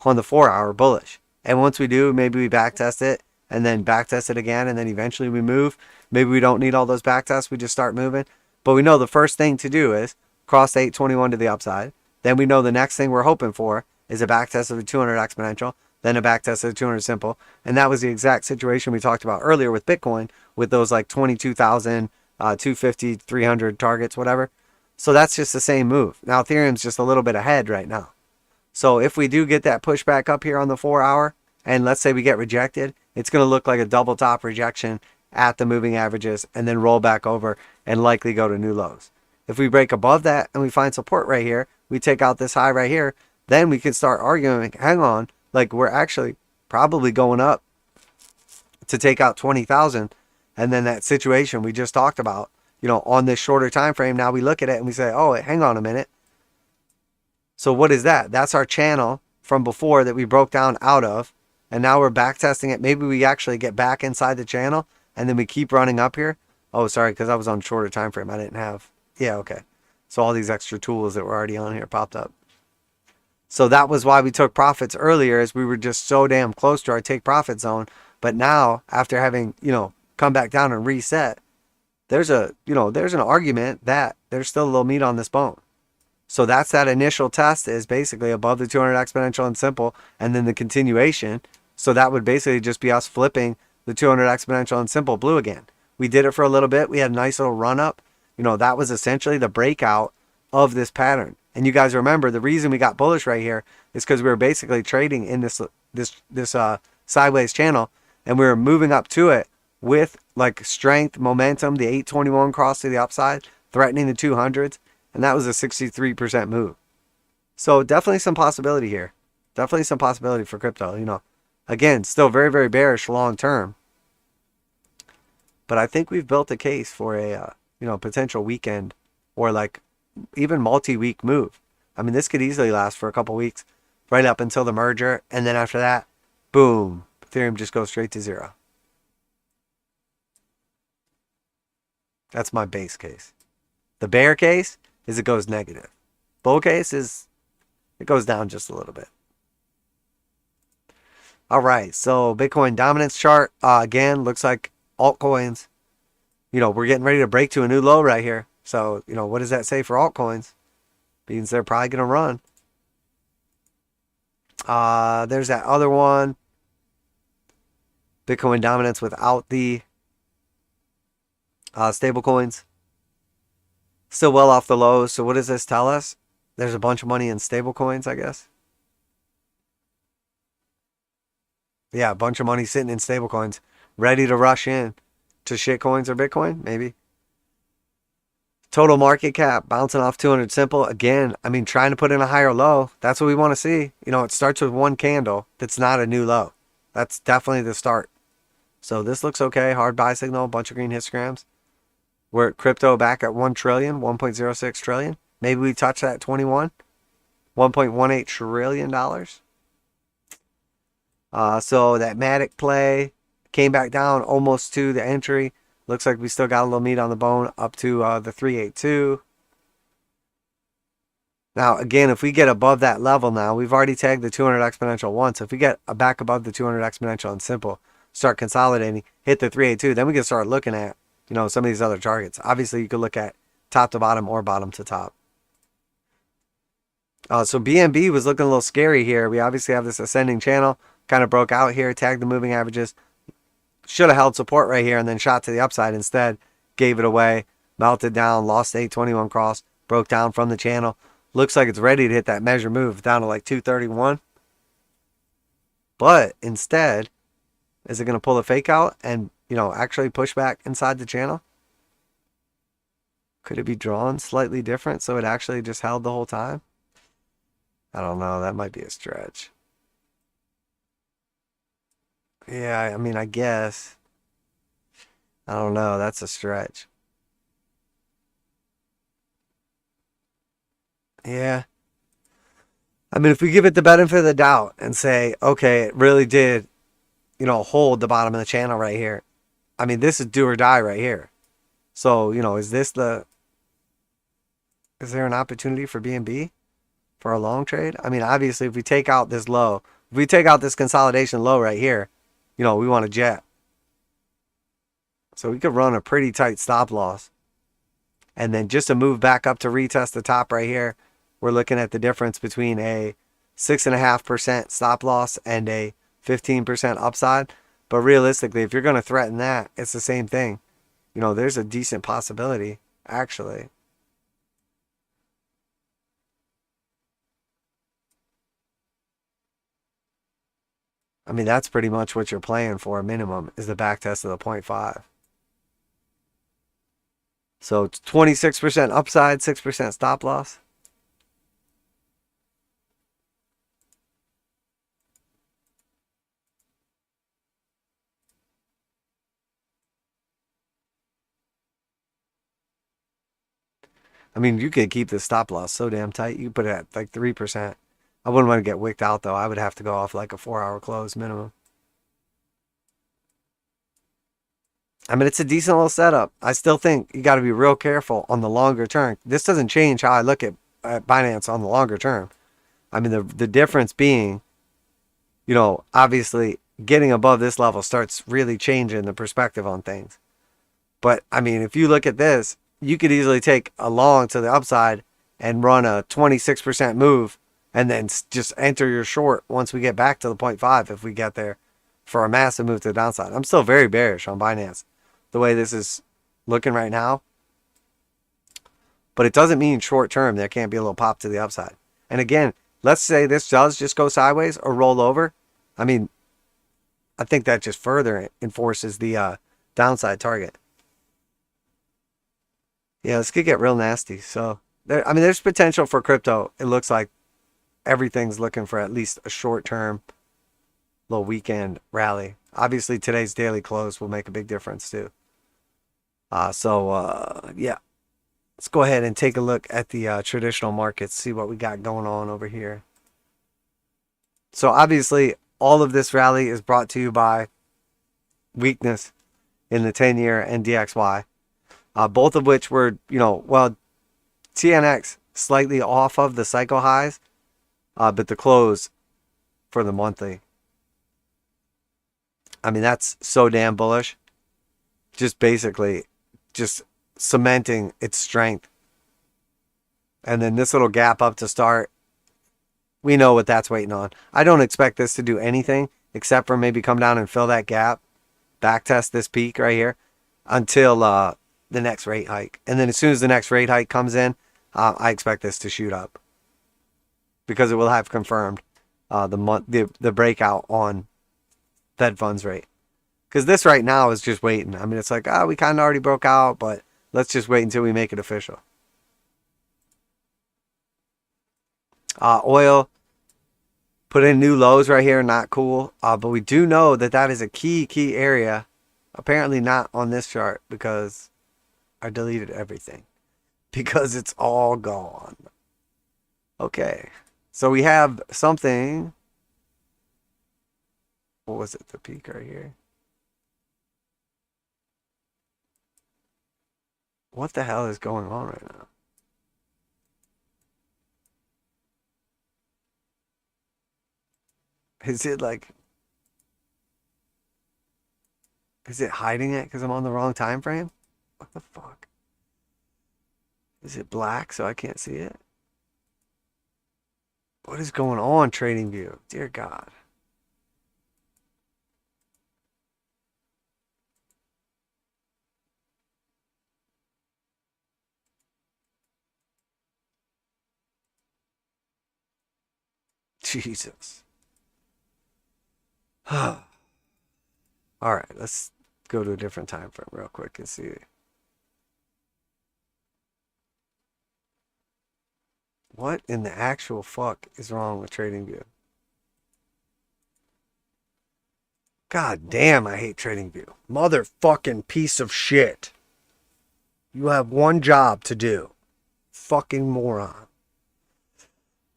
on the 4-hour bullish. And once we do, maybe we backtest it and then backtest it again, and then eventually we move. Maybe we don't need all those backtests. We just start moving. But we know the first thing to do is cross the 821 to the upside. Then we know the next thing we're hoping for is a backtest of the 200 exponential, then a backtest of the 200 simple. And that was the exact situation we talked about earlier with Bitcoin, with those like 22,000, 250, 300 targets, whatever. So that's just the same move. Now Ethereum's just a little bit ahead right now. So if we do get that pushback up here on the 4-hour, and let's say we get rejected, it's going to look like a double top rejection at the moving averages and then roll back over and likely go to new lows. If we break above that and we find support right here, we take out this high right here, then we can start arguing, hang on, like we're actually probably going up to take out 20,000. And then that situation we just talked about, you know, on this shorter time frame, now we look at it and we say, oh, hang on a minute. So what is that? That's our channel from before that we broke down out of. And now we're back testing it. Maybe we actually get back inside the channel and then we keep running up here. Oh, sorry, because I was on shorter time frame. I didn't have. Yeah, okay. So all these extra tools that were already on here popped up. So that was why we took profits earlier, as we were just so damn close to our take profit zone. But now, after having, you know, come back down and reset, there's an argument that there's still a little meat on this bone. So that's that initial test is basically above the 200 exponential and simple, and then the continuation. So that would basically just be us flipping the 200 exponential and simple blue again. We did it for a little bit. We had a nice little run up. You know, that was essentially the breakout of this pattern. And you guys remember the reason we got bullish right here is because we were basically trading in this sideways channel, and we were moving up to it with like strength, momentum, the 821 cross to the upside, threatening the 200s, and that was a 63% move. So definitely some possibility here. Definitely some possibility for crypto, you know. Again, still very, very bearish long term. But I think we've built a case for a potential weekend or like even multi-week move. I mean, this could easily last for a couple weeks, right up until the merger, and then after that, boom, Ethereum just goes straight to zero. That's my base case. The bear case is it goes negative. Bull case is it goes down just a little bit. All right, so Bitcoin dominance chart again looks like altcoins. You know, we're getting ready to break to a new low right here. So, you know, what does that say for altcoins? Means they're probably going to run. There's that other one. Bitcoin dominance without the stable coins. Still well off the lows. So what does this tell us? There's a bunch of money in stable coins, I guess. Yeah, a bunch of money sitting in stable coins, ready to rush in to shitcoins or Bitcoin, maybe. Total market cap bouncing off 200 simple. Again, I mean, trying to put in a higher low. That's what we want to see. You know, it starts with one candle. That's not a new low. That's definitely the start. So this looks okay. Hard buy signal, bunch of green histograms. We're at crypto back at 1 trillion, 1.06 trillion. Maybe we touch that 21. $1.18 trillion. So that Matic play came back down almost to the entry. Looks like we still got a little meat on the bone up to the 382. Now, again, if we get above that level now, we've already tagged the 200 exponential once. If we get back above the 200 exponential and simple, start consolidating, hit the 382, then we can start looking at, you know, some of these other targets. Obviously, you could look at top to bottom or bottom to top. So BNB was looking a little scary here. We obviously have this ascending channel. Kind of broke out here, tagged the moving averages. Should have held support right here and then shot to the upside. Instead, gave it away, melted down, lost the 821 cross, broke down from the channel. Looks like it's ready to hit that measure move down to like 231. But instead, is it going to pull a fake out and, actually push back inside the channel? Could it be drawn slightly different so it actually just held the whole time? I don't know. That might be a stretch. Yeah, I mean, I guess. I don't know. That's a stretch. Yeah. I mean, if we give it the benefit of the doubt and say, okay, it really did, hold the bottom of the channel right here. I mean, this is do or die right here. So, is there an opportunity for B&B for a long trade? I mean, obviously, if we take out this low, if we take out this consolidation low right here, we want a jet. So we could run a pretty tight stop loss. And then just to move back up to retest the top right here, we're looking at the difference between a 6.5% stop loss and a 15% upside. But realistically, if you're going to threaten that, it's the same thing. There's a decent possibility, actually. I mean, that's pretty much what you're playing for, minimum, is the back test of the 0.5. So 26% upside, 6% stop loss. I mean, you could keep the stop loss so damn tight. You put it at like 3%. I wouldn't want to get wicked out, though. I would have to go off like a 4-hour close minimum. I mean, it's a decent little setup. I still think you got to be real careful on the longer term. This doesn't change how I look at Binance on the longer term. I mean, the difference being, obviously getting above this level starts really changing the perspective on things. But I mean, if you look at this, you could easily take a long to the upside and run a 26% move and then just enter your short once we get back to the 0.5 if we get there for a massive move to the downside. I'm still very bearish on Binance the way this is looking right now. But it doesn't mean short term there can't be a little pop to the upside. And again, let's say this does just go sideways or roll over. I mean, I think that just further enforces the downside target. Yeah, this could get real nasty. So, there's potential for crypto. It looks like everything's looking for at least a short-term little weekend rally. Obviously, today's daily close will make a big difference too. Yeah, let's go ahead and take a look at the traditional markets, see what we got going on over here. So obviously, all of this rally is brought to you by weakness in the 10-year and DXY. Both of which were, TNX slightly off of the cycle highs, but the close for the monthly. I mean, that's so damn bullish. Just basically, just cementing its strength. And then this little gap up to start, we know what that's waiting on. I don't expect this to do anything except for maybe come down and fill that gap, backtest this peak right here until the next rate hike. And then as soon as the next rate hike comes in, I expect this to shoot up because it will have confirmed the breakout on Fed funds rate. Because this right now is just waiting. I mean, it's like, we kind of already broke out, but let's just wait until we make it official. Oil put in new lows right here. Not cool. But we do know that is a key area. Apparently not on this chart because I deleted everything. Because it's all gone. Okay. So we have something. What was it? The peak right here. What the hell is going on right now? Is it like... Is it hiding it because I'm on the wrong time frame? What the fuck? Is it black so I can't see it? What is going on, TradingView? Dear God. Jesus. All right, let's go to a different time frame real quick and see. What in the actual fuck is wrong with TradingView? God damn, I hate TradingView. Motherfucking piece of shit. You have one job to do. Fucking moron.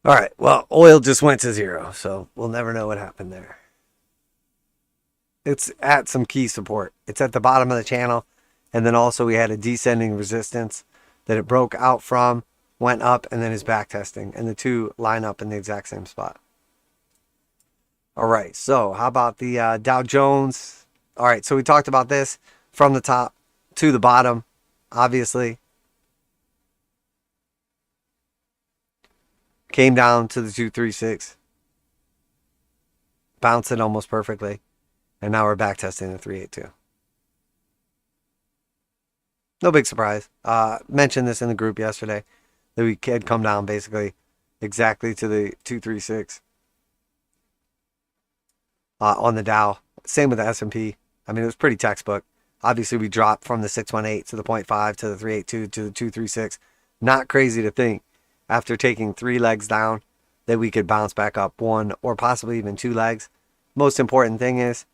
All right, well, oil just went to zero, so we'll never know what happened there. It's at some key support. It's at the bottom of the channel, and then also we had a descending resistance that it broke out from, went up, and then is back testing, and the two line up in the exact same spot. All right, so how about the Dow Jones? All right, so we talked about this from the top to the bottom, obviously. Came down to the 236. Bounced it almost perfectly. And now we're back testing the 382. No big surprise. Mentioned this in the group yesterday. That we had come down basically exactly to the 236. On the Dow. Same with the S&P. I mean, it was pretty textbook. Obviously, we dropped from the 618 to the 0.5 to the 382 to the 236. Not crazy to think, after taking 3 legs down, that we could bounce back up 1 or possibly even 2 legs. Most important thing is,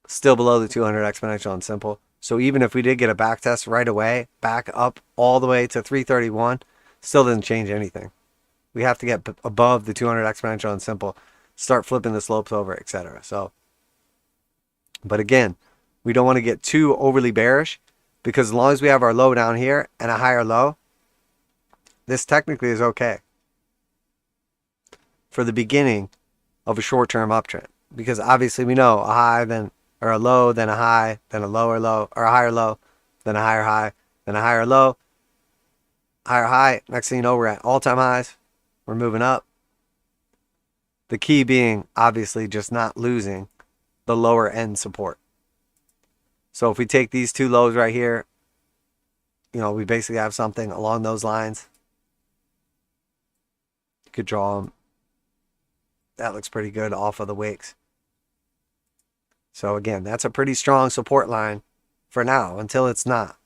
still below the 200 exponential and simple. So even if we did get a back test right away, back up all the way to 331, still doesn't change anything. We have to get above the 200 exponential and simple, start flipping the slopes over, etc. So, but again, we don't want to get too overly bearish, because as long as we have our low down here and a higher low, this technically is okay for the beginning of a short-term uptrend, because obviously we know a high, then or a low, then a high, then a lower low, or a higher low, then a higher high, then a higher low, higher high. Next thing you know, we're at all-time highs. We're moving up. The key being obviously just not losing the lower end support. So if we take these two lows right here, you know, we basically have something along those lines. You could draw them. That looks pretty good off of the wicks. So again, that's a pretty strong support line for now, until it's not.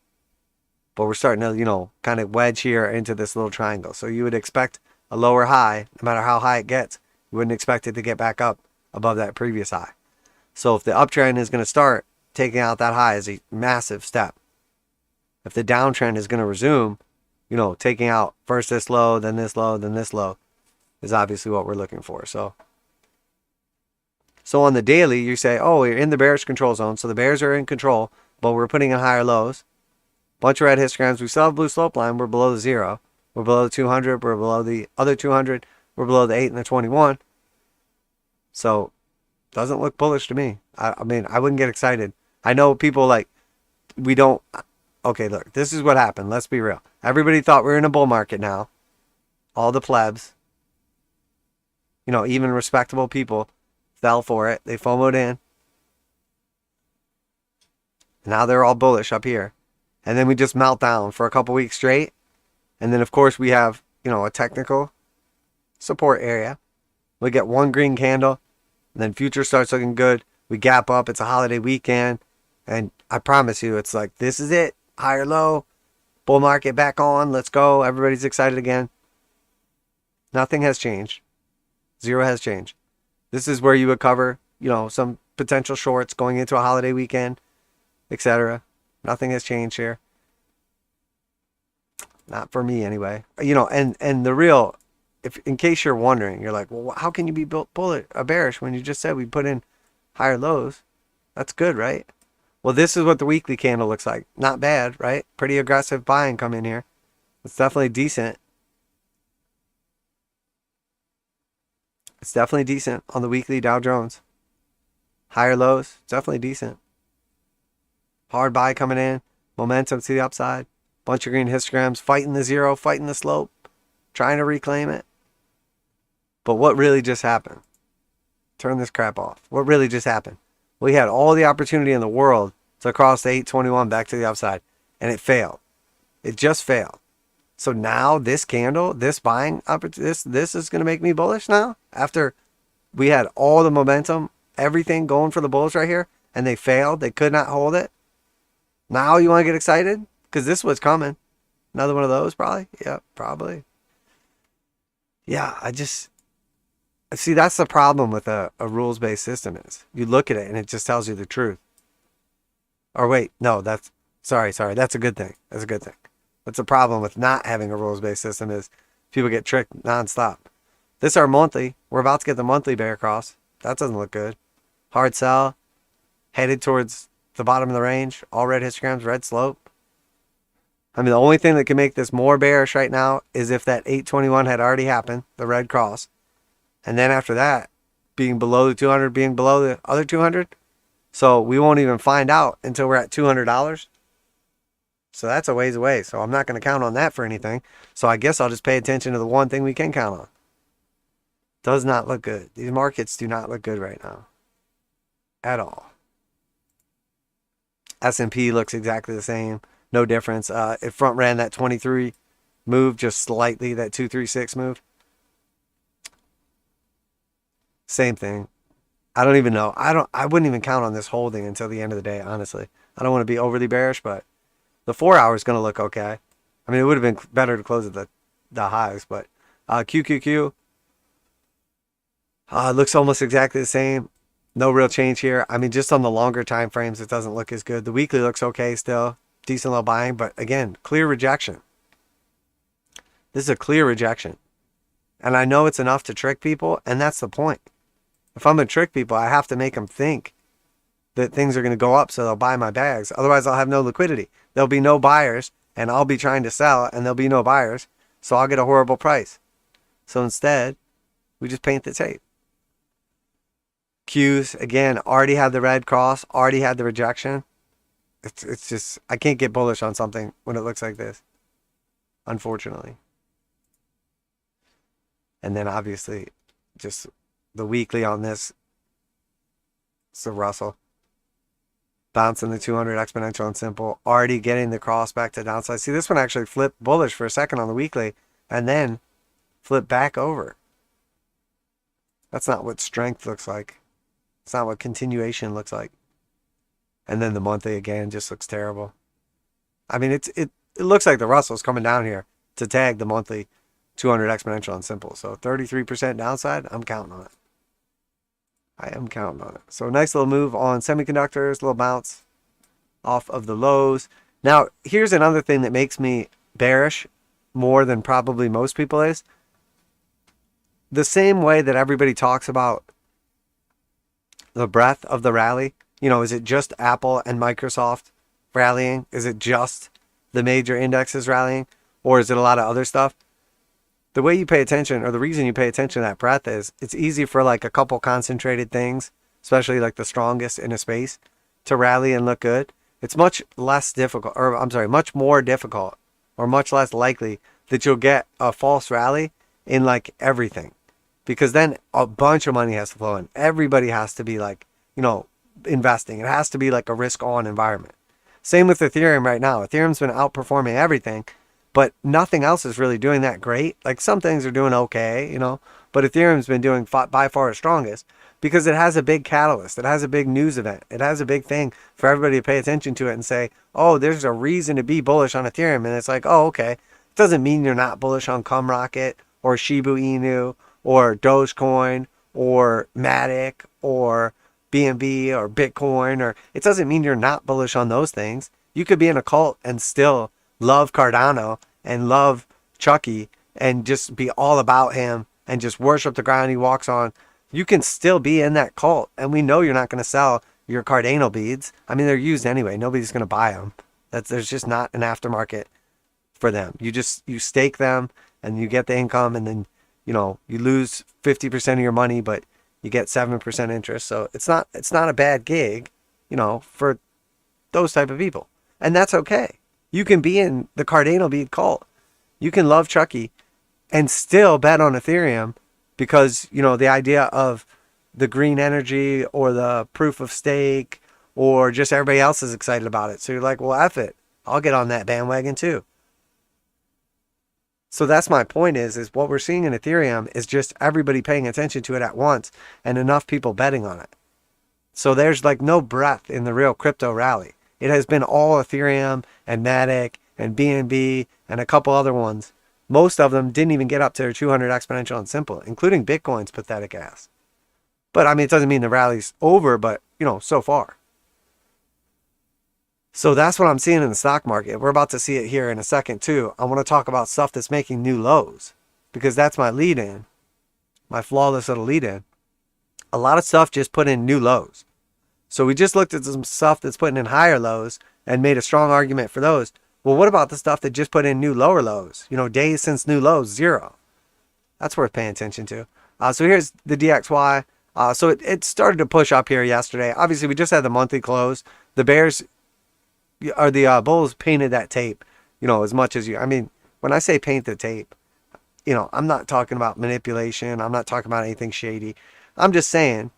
But we're starting to, you know, kind of wedge here into this little triangle. So you would expect a lower high, no matter how high it gets. You wouldn't expect it to get back up above that previous high. So if the uptrend is going to start, taking out that high is a massive step. If the downtrend is going to resume, you know, taking out first this low, then this low, then this low, is obviously what we're looking for. So on the daily, you say, oh, we're in the bearish control zone. So the bears are in control, but we're putting in higher lows. Bunch of red histograms. We still have blue slope line. We're below the 0. We're below the 200. We're below the other 200. We're below the 8 and the 21. So doesn't look bullish to me. I mean, I wouldn't get excited. I know people like, we don't. Okay, look, this is what happened. Let's be real. Everybody thought we were in a bull market now. All the plebs, you know, even respectable people fell for it. They FOMO'd in. Now they're all bullish up here. And then we just melt down for a couple weeks straight. And then, of course, we have, you know, a technical support area. We get one green candle. And then future starts looking good. We gap up. It's a holiday weekend. And I promise you, it's like, this is it. Higher low. Bull market back on. Let's go. Everybody's excited again. Nothing has changed. Zero has changed. This is where you would cover, you know, some potential shorts going into a holiday weekend, etc. Nothing has changed here. Not for me anyway. You know, and the real, if in case you're wondering, you're like, well, how can you be bearish when you just said we put in higher lows? That's good, right? Well, this is what the weekly candle looks like. Not bad, right? Pretty aggressive buying come in here. It's definitely decent. It's definitely decent on the weekly Dow Jones. Higher lows, definitely decent. Hard buy coming in. Momentum to the upside. Bunch of green histograms. Fighting the 0, fighting the slope. Trying to reclaim it. But what really just happened? Turn this crap off. What really just happened? We had all the opportunity in the world to cross the 821 back to the upside. And it failed. It just failed. So now this candle, this buying opportunity, this is going to make me bullish now? After we had all the momentum everything going for the bulls right here, and they failed. They could not hold it. Now you want to get excited? Because this was coming. Another one of those, probably? Yep, probably. Yeah, see, that's the problem with a rules-based system is you look at it and it just tells you the truth. Or wait, no, sorry, that's a good thing. That's a good thing. What's the problem with not having a rules-based system is people get tricked nonstop. This is our monthly. We're about to get the monthly bear cross. That doesn't look good. Hard sell. Headed towards the bottom of the range. All red histograms, red slope. I mean, the only thing that can make this more bearish right now is if that 821 had already happened, the red cross. And then after that, being below the 200, being below the other 200. So we won't even find out until we're at $200. So that's a ways away. So I'm not going to count on that for anything. So I guess I'll just pay attention to the one thing we can count on. Does not look good. These markets do not look good right now. At all. S&P looks exactly the same. No difference. It front ran that 23 move just slightly, that 236 move. Same thing. I don't even know. I wouldn't even count on this holding until the end of the day, honestly. I don't want to be overly bearish, but the 4 hour is going to look okay. I mean, it would have been better to close at the highs, but QQQ looks almost exactly the same. No real change here. I mean, just on the longer time frames, it doesn't look as good. The weekly looks okay still. Decent little buying, but again, clear rejection. This is a clear rejection. And I know it's enough to trick people, and that's the point. If I'm going to trick people, I have to make them think that things are going to go up so they'll buy my bags. Otherwise, I'll have no liquidity. There'll be no buyers, and I'll be trying to sell, and there'll be no buyers, so I'll get a horrible price. So instead, we just paint the tape. Qs, again, already had the red cross, already had the rejection. It's just, I can't get bullish on something when it looks like this, unfortunately. And then obviously, just the weekly on this. So Russell. Bouncing the 200 exponential and simple. Already getting the cross back to downside. See, this one actually flipped bullish for a second on the weekly. And then flipped back over. That's not what strength looks like. It's not what continuation looks like. And then the monthly again just looks terrible. I mean, it looks like the Russell's coming down here to tag the monthly 200 exponential and simple. So 33% downside, I'm counting on it. I am counting on it. So nice little move on semiconductors, little bounce off of the lows. Now, here's another thing that makes me bearish more than probably most people is. The same way that everybody talks about the breadth of the rally. You know, is it just Apple and Microsoft rallying? Is it just the major indexes rallying? Or is it a lot of other stuff? The way you pay attention, or the reason you pay attention to that breadth is, it's easy for like a couple concentrated things, especially like the strongest in a space, to rally and look good. It's much less difficult, or I'm sorry, much more difficult, or much less likely that you'll get a false rally in like everything. Because then a bunch of money has to flow in. Everybody has to be like, you know, investing. It has to be like a risk-on environment. Same with Ethereum right now. Ethereum's been outperforming everything, but nothing else is really doing that great. Like some things are doing okay, you know, but Ethereum's been doing by far the strongest because it has a big catalyst. It has a big news event. It has a big thing for everybody to pay attention to it and say, oh, there's a reason to be bullish on Ethereum. And it's like, oh, okay. It doesn't mean you're not bullish on Cumrocket or Shiba Inu or Dogecoin or Matic or BNB or Bitcoin, or it doesn't mean you're not bullish on those things. You could be in a cult and still love Cardano and love Chucky and just be all about him and just worship the ground he walks on. You can still be in that cult, and we know you're not going to sell your Cardano beads. I mean, they're used anyway. Nobody's going to buy them. There's just not an aftermarket for them. You stake them and you get the income, and then, you know, you lose 50% of your money, but you get 7% interest. So it's not a bad gig, you know, for those type of people. And that's okay. You can be in the Cardano bead cult. You can love Chucky and still bet on Ethereum because, you know, the idea of the green energy or the proof of stake or just everybody else is excited about it. So you're like, well, F it. I'll get on that bandwagon too. So that's my point is what we're seeing in Ethereum is just everybody paying attention to it at once and enough people betting on it. So there's like no breath in the real crypto rally. It has been all Ethereum and Matic and BNB and a couple other ones. Most of them didn't even get up to their 200 exponential and simple, including Bitcoin's pathetic ass. But I mean, it doesn't mean the rally's over, but so far. So that's what I'm seeing in the stock market. We're about to see it here in a second too. I want to talk about stuff that's making new lows because that's my lead in, my flawless little lead in. A lot of stuff just put in new lows. So we just looked at some stuff that's putting in higher lows and made a strong argument for those. Well, what about the stuff that just put in new lower lows? Days since new lows, 0. That's worth paying attention to. So here's the DXY. So it started to push up here yesterday. Obviously, we just had the monthly close. The bears or the bulls painted that tape, as much as I mean, when I say paint the tape, I'm not talking about manipulation. I'm not talking about anything shady. I'm just saying,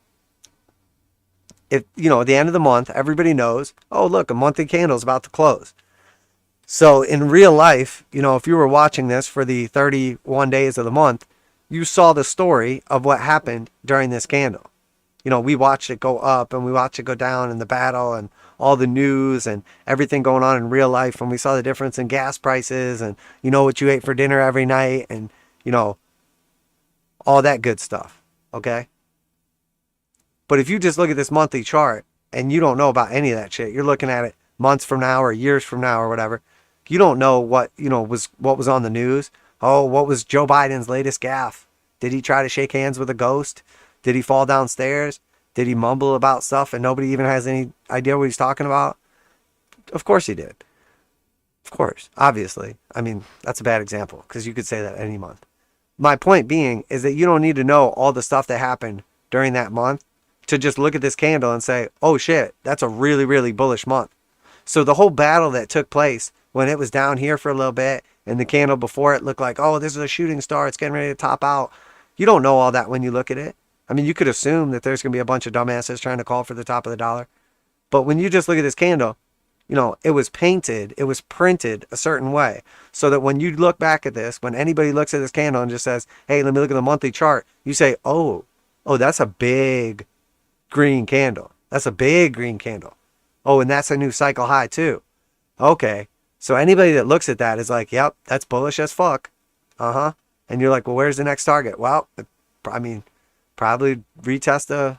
if, at the end of the month, everybody knows, oh, look, a monthly candle is about to close. So in real life, if you were watching this for the 31 days of the month, you saw the story of what happened during this candle. We watched it go up and we watched it go down in the battle and all the news and everything going on in real life. And we saw the difference in gas prices and what you ate for dinner every night and, all that good stuff. Okay. But if you just look at this monthly chart and you don't know about any of that shit, you're looking at it months from now or years from now or whatever. You don't know what, what was on the news. Oh, what was Joe Biden's latest gaffe? Did he try to shake hands with a ghost? Did he fall downstairs? Did he mumble about stuff and nobody even has any idea what he's talking about? Of course he did. Of course, obviously. I mean, that's a bad example because you could say that any month. My point being is that you don't need to know all the stuff that happened during that month to just look at this candle and say, oh shit, that's a really, really bullish month. So the whole battle that took place when it was down here for a little bit and the candle before it looked like, oh, this is a shooting star, it's getting ready to top out. You don't know all that when you look at it. I mean, you could assume that there's going to be a bunch of dumbasses trying to call for the top of the dollar. But when you just look at this candle, it was painted, it was printed a certain way. So that when you look back at this, when anybody looks at this candle and just says, hey, let me look at the monthly chart, you say, oh, that's a big green candle. That's a big green candle. Oh, and that's a new cycle high too. Okay. So anybody that looks at that is like, yep, that's bullish as fuck. Uh-huh. And you're like, well, where's the next target? Well, I mean, probably retest the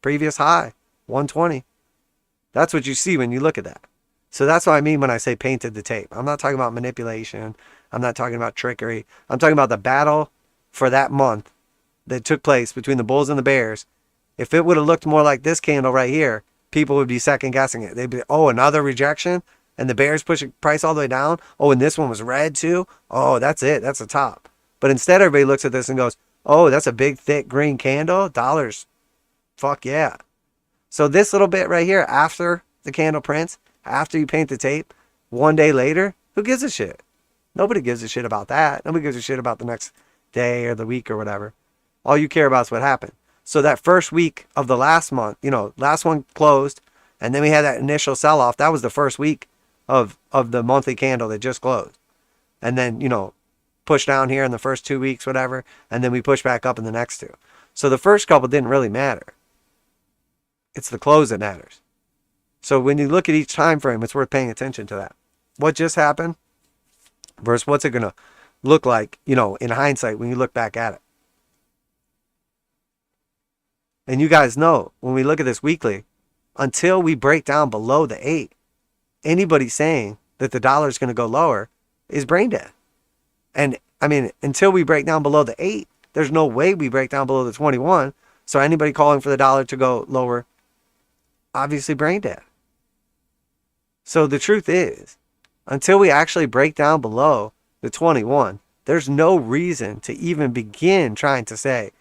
previous high, 120. That's what you see when you look at that. So that's what I mean when I say painted the tape. I'm not talking about manipulation. I'm not talking about trickery. I'm talking about the battle for that month that took place between the bulls and the bears. If it would have looked more like this candle right here, people would be second guessing it. They'd be, oh, another rejection? And the bears pushing price all the way down? Oh, and this one was red too? Oh, that's it. That's the top. But instead, everybody looks at this and goes, oh, that's a big, thick green candle? Dollars. Fuck yeah. So this little bit right here, after the candle prints, after you paint the tape, one day later, who gives a shit? Nobody gives a shit about that. Nobody gives a shit about the next day or the week or whatever. All you care about is what happened. So that first week of the last month, last one closed, and then we had that initial sell-off. That was the first week of the monthly candle that just closed. And then, push down here in the first 2 weeks, whatever, and then we push back up in the next 2. So the first couple didn't really matter. It's the close that matters. So when you look at each time frame, it's worth paying attention to that. What just happened versus what's it going to look like, in hindsight when you look back at it. And you guys know, when we look at this weekly, until we break down below the 8, anybody saying that the dollar is going to go lower is brain dead. And I mean, until we break down below the 8, there's no way we break down below the 21. So anybody calling for the dollar to go lower, obviously brain dead. So the truth is, until we actually break down below the 21, there's no reason to even begin trying to say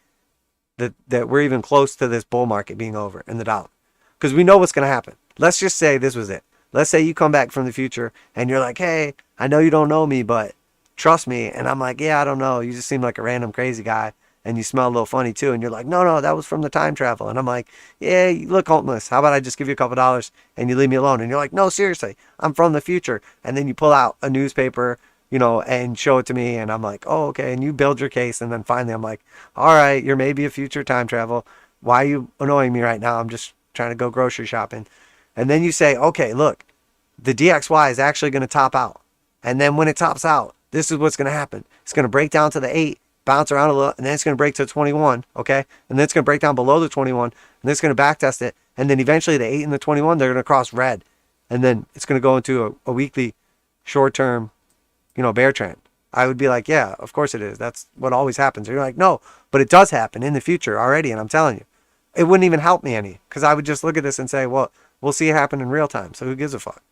that we're even close to this bull market being over in the dollar. Because we know what's going to happen. Let's just say this was it. Let's say you come back from the future and you're like, hey, I know you don't know me, but trust me. And I'm like, yeah, I don't know. You just seem like a random crazy guy. And you smell a little funny too. And you're like, no, that was from the time travel. And I'm like, yeah, you look homeless. How about I just give you a couple dollars and you leave me alone? And you're like, no, seriously, I'm from the future. And then you pull out a newspaper, and show it to me. And I'm like, oh, okay. And you build your case. And then finally I'm like, all right, you're maybe a future time travel. Why are you annoying me right now? I'm just trying to go grocery shopping. And then you say, okay, look, the DXY is actually going to top out. And then when it tops out, this is what's going to happen. It's going to break down to the 8, bounce around a little, and then it's going to break to 21, okay? And then it's going to break down below the 21, and then it's going to backtest it. And then eventually the 8 and the 21, they're going to cross red. And then it's going to go into a weekly short-term, bear trend. I would be like, yeah, of course it is. That's what always happens. And you're like, no, but it does happen in the future already, and I'm telling you. It wouldn't even help me any, because I would just look at this and say, well, we'll see it happen in real time, so who gives a fuck?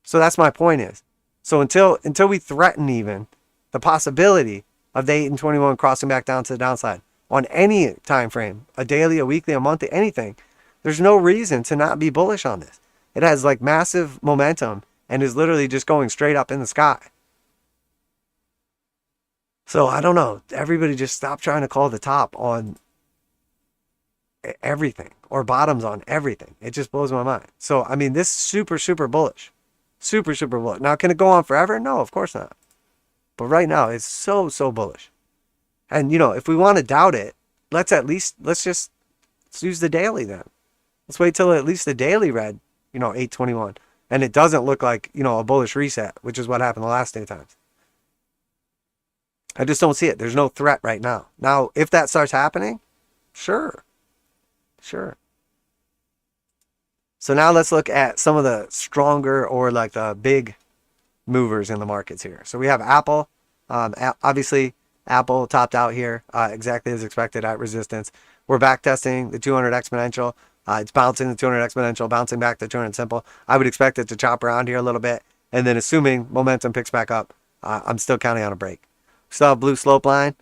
So that's my point is. So until we threaten even the possibility of the 8 and 21 crossing back down to the downside on any time frame, a daily, a weekly, a monthly, anything, there's no reason to not be bullish on this. It has like massive momentum and is literally just going straight up in the sky. So I don't know. Everybody just stop trying to call the top on everything or bottoms on everything. It just blows my mind. So, I mean, this is super, super bullish. Super, super bullish. Now, can it go on forever? No, of course not. But right now, it's so, so bullish. And, if we want to doubt it, let's use the daily then. Let's wait till at least the daily read, 821. And it doesn't look like, a bullish reset, which is what happened the last 8 times. I just don't see it. There's no threat right now. Now, if that starts happening, sure. So now let's look at some of the stronger or like the big movers in the markets here. So we have Apple. Obviously, Apple topped out here exactly as expected at resistance. We're back testing the 200 exponential. It's bouncing the 200 exponential, bouncing back to 200 simple. I would expect it to chop around here a little bit. And then assuming momentum picks back up, I'm still counting on a break. Still have blue slope line.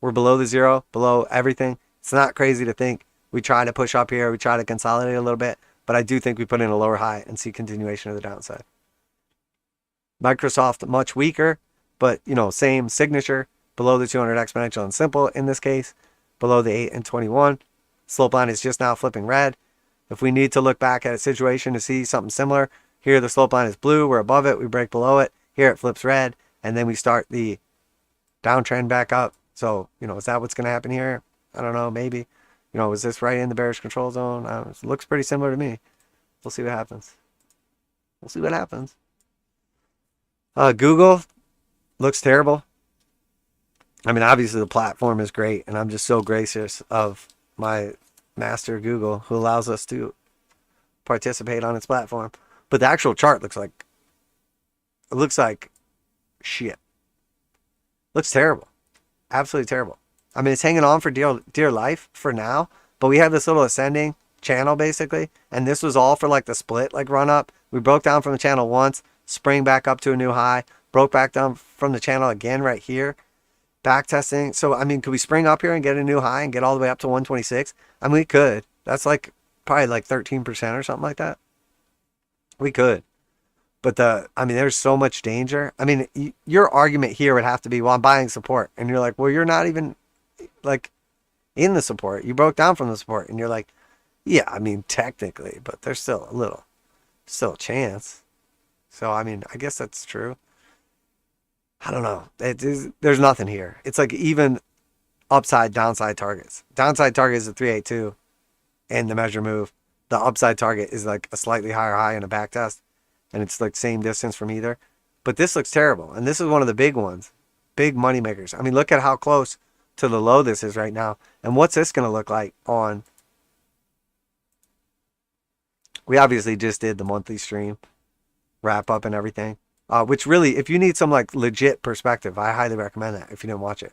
We're below the 0, below everything. It's not crazy to think we try to push up here. We try to consolidate a little bit. But I do think we put in a lower high and see continuation of the downside. Microsoft, much weaker, but, same signature. Below the 200 exponential and simple in this case. Below the 8 and 21. Slope line is just now flipping red. If we need to look back at a situation to see something similar, here the slope line is blue. We're above it. We break below it. Here it flips red. And then we start the downtrend back up. So, is that what's going to happen here? I don't know. Maybe. Is this right in the bearish control zone? It looks pretty similar to me. We'll see what happens. Google looks terrible. I mean, obviously the platform is great, and I'm just so gracious of my master Google who allows us to participate on its platform. But the actual chart looks like shit. Looks terrible. Absolutely terrible. I mean, it's hanging on for dear life for now, but we have this little ascending channel basically, and this was all for like the split, like run up. We broke down from the channel once, sprang back up to a new high, broke back down from the channel again right here, back testing. So, I mean, could we spring up here and get a new high and get all the way up to 126? I mean, we could. That's like probably like 13% or something like that. We could. But there's so much danger. I mean, your argument here would have to be, well, I'm buying support. And you're like, well, you're not even like in the support. You broke down from the support. And you're like, yeah, I mean, technically, but there's still a chance. So, I mean, I guess that's true. I don't know. There's nothing here. It's like even upside, downside targets. Downside target is a 382 and the measure move. The upside target is like a slightly higher high and a back test. And it's like same distance from either. But this looks terrible. And this is one of the big ones. Big money makers. I mean, look at how close to the low this is right now. And what's this going to look like on... We obviously just did the monthly stream. Wrap up and everything. Which really, if you need some like legit perspective, I highly recommend that if you didn't watch it.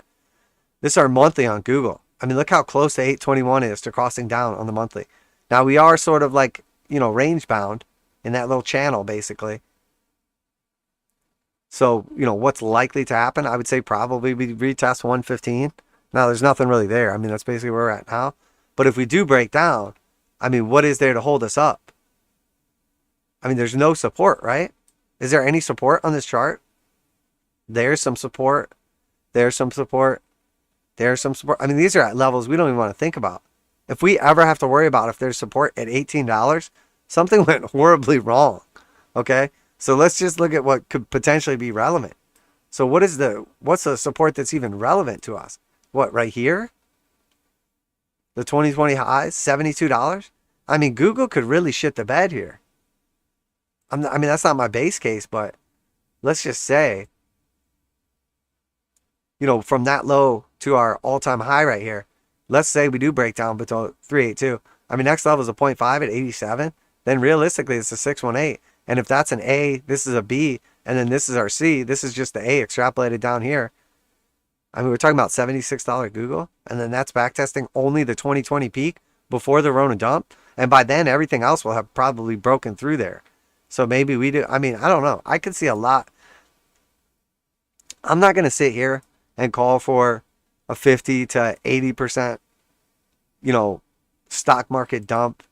This is our monthly on Google. I mean, look how close the 821 is to crossing down on the monthly. Now, we are sort of like, range bound in that little channel, basically. So, what's likely to happen? I would say probably we retest 115. Now, there's nothing really there. I mean, that's basically where we're at now. But if we do break down, I mean, what is there to hold us up? I mean, there's no support, right? Is there any support on this chart? There's some support. There's some support. There's some support. I mean, these are at levels we don't even want to think about. If we ever have to worry about if there's support at $18, something went horribly wrong. Okay? So let's just look at what could potentially be relevant. So what's the support that's even relevant to us? What, right here? The 2020 highs, $72? I mean, Google could really shit the bed here. I mean, that's not my base case, but let's just say, you know, from that low to our all-time high right here, let's say we do break down between 382. I mean, next level is a 0.5 at 87. Then realistically, it's a 618. And if that's an A, this is a B, and then this is our C. This is just the A extrapolated down here. I mean, we're talking about $76 Google, and then that's backtesting only the 2020 peak before the Rona dump. And by then, everything else will have probably broken through there. So maybe we do. I mean, I don't know. I could see a lot. I'm not going to sit here and call for a 50 to 80%, you know, stock market dump.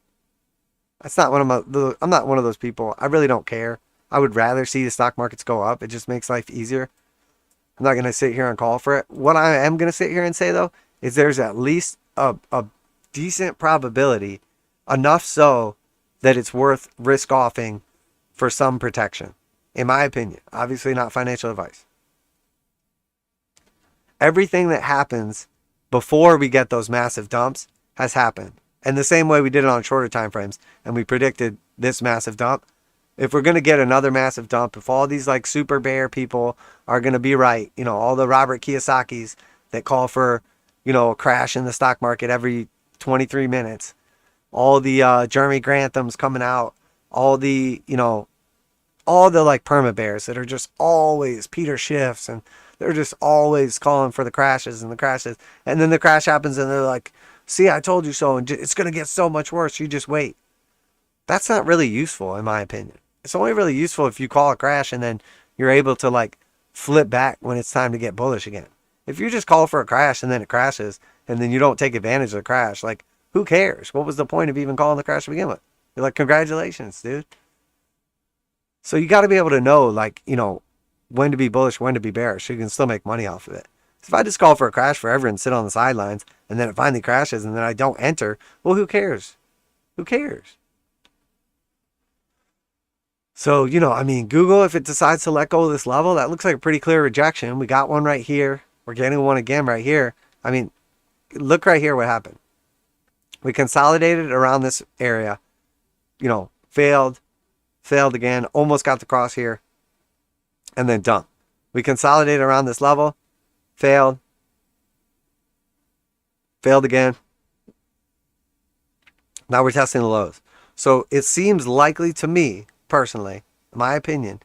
That's not I'm not one of those people. I really don't care. I would rather see the stock markets go up. It just makes life easier. I'm not going to sit here and call for it. What I am going to sit here and say, though, is there's at least a decent probability, enough so that it's worth risk-offing for some protection, in my opinion. Obviously not financial advice. Everything that happens before we get those massive dumps has happened. And the same way we did it on shorter time frames, and we predicted this massive dump. If we're going to get another massive dump, if all these like super bear people are going to be right, you know, all the Robert Kiyosakis that call for, you know, a crash in the stock market every 23 minutes, all the Jeremy Granthams coming out, all the, you know, all the like perma bears that are just always Peter Schiffs, and they're just always calling for the crashes and the crashes. And then the crash happens and they're like, see, I told you so, and it's going to get so much worse. You just wait. That's not really useful, in my opinion. It's only really useful if you call a crash and then you're able to like flip back when it's time to get bullish again. If you just call for a crash and then it crashes and then you don't take advantage of the crash, like, who cares? What was the point of even calling the crash to begin with? You're like, congratulations, dude. So you got to be able to know, like, you know, when to be bullish, when to be bearish, so you can still make money off of it. So if I just call for a crash forever and sit on the sidelines and then it finally crashes and then I don't enter, well, who cares? Who cares? So, you know, I mean, Google, if it decides to let go of this level, that looks like a pretty clear rejection. We got one right here. We're getting one again right here. I mean, look right here what happened. We consolidated around this area, you know, failed again, almost got the cross here, and then dumped. We consolidated around this level, failed again. Now we're testing the lows. So it seems likely to me, personally, in my opinion,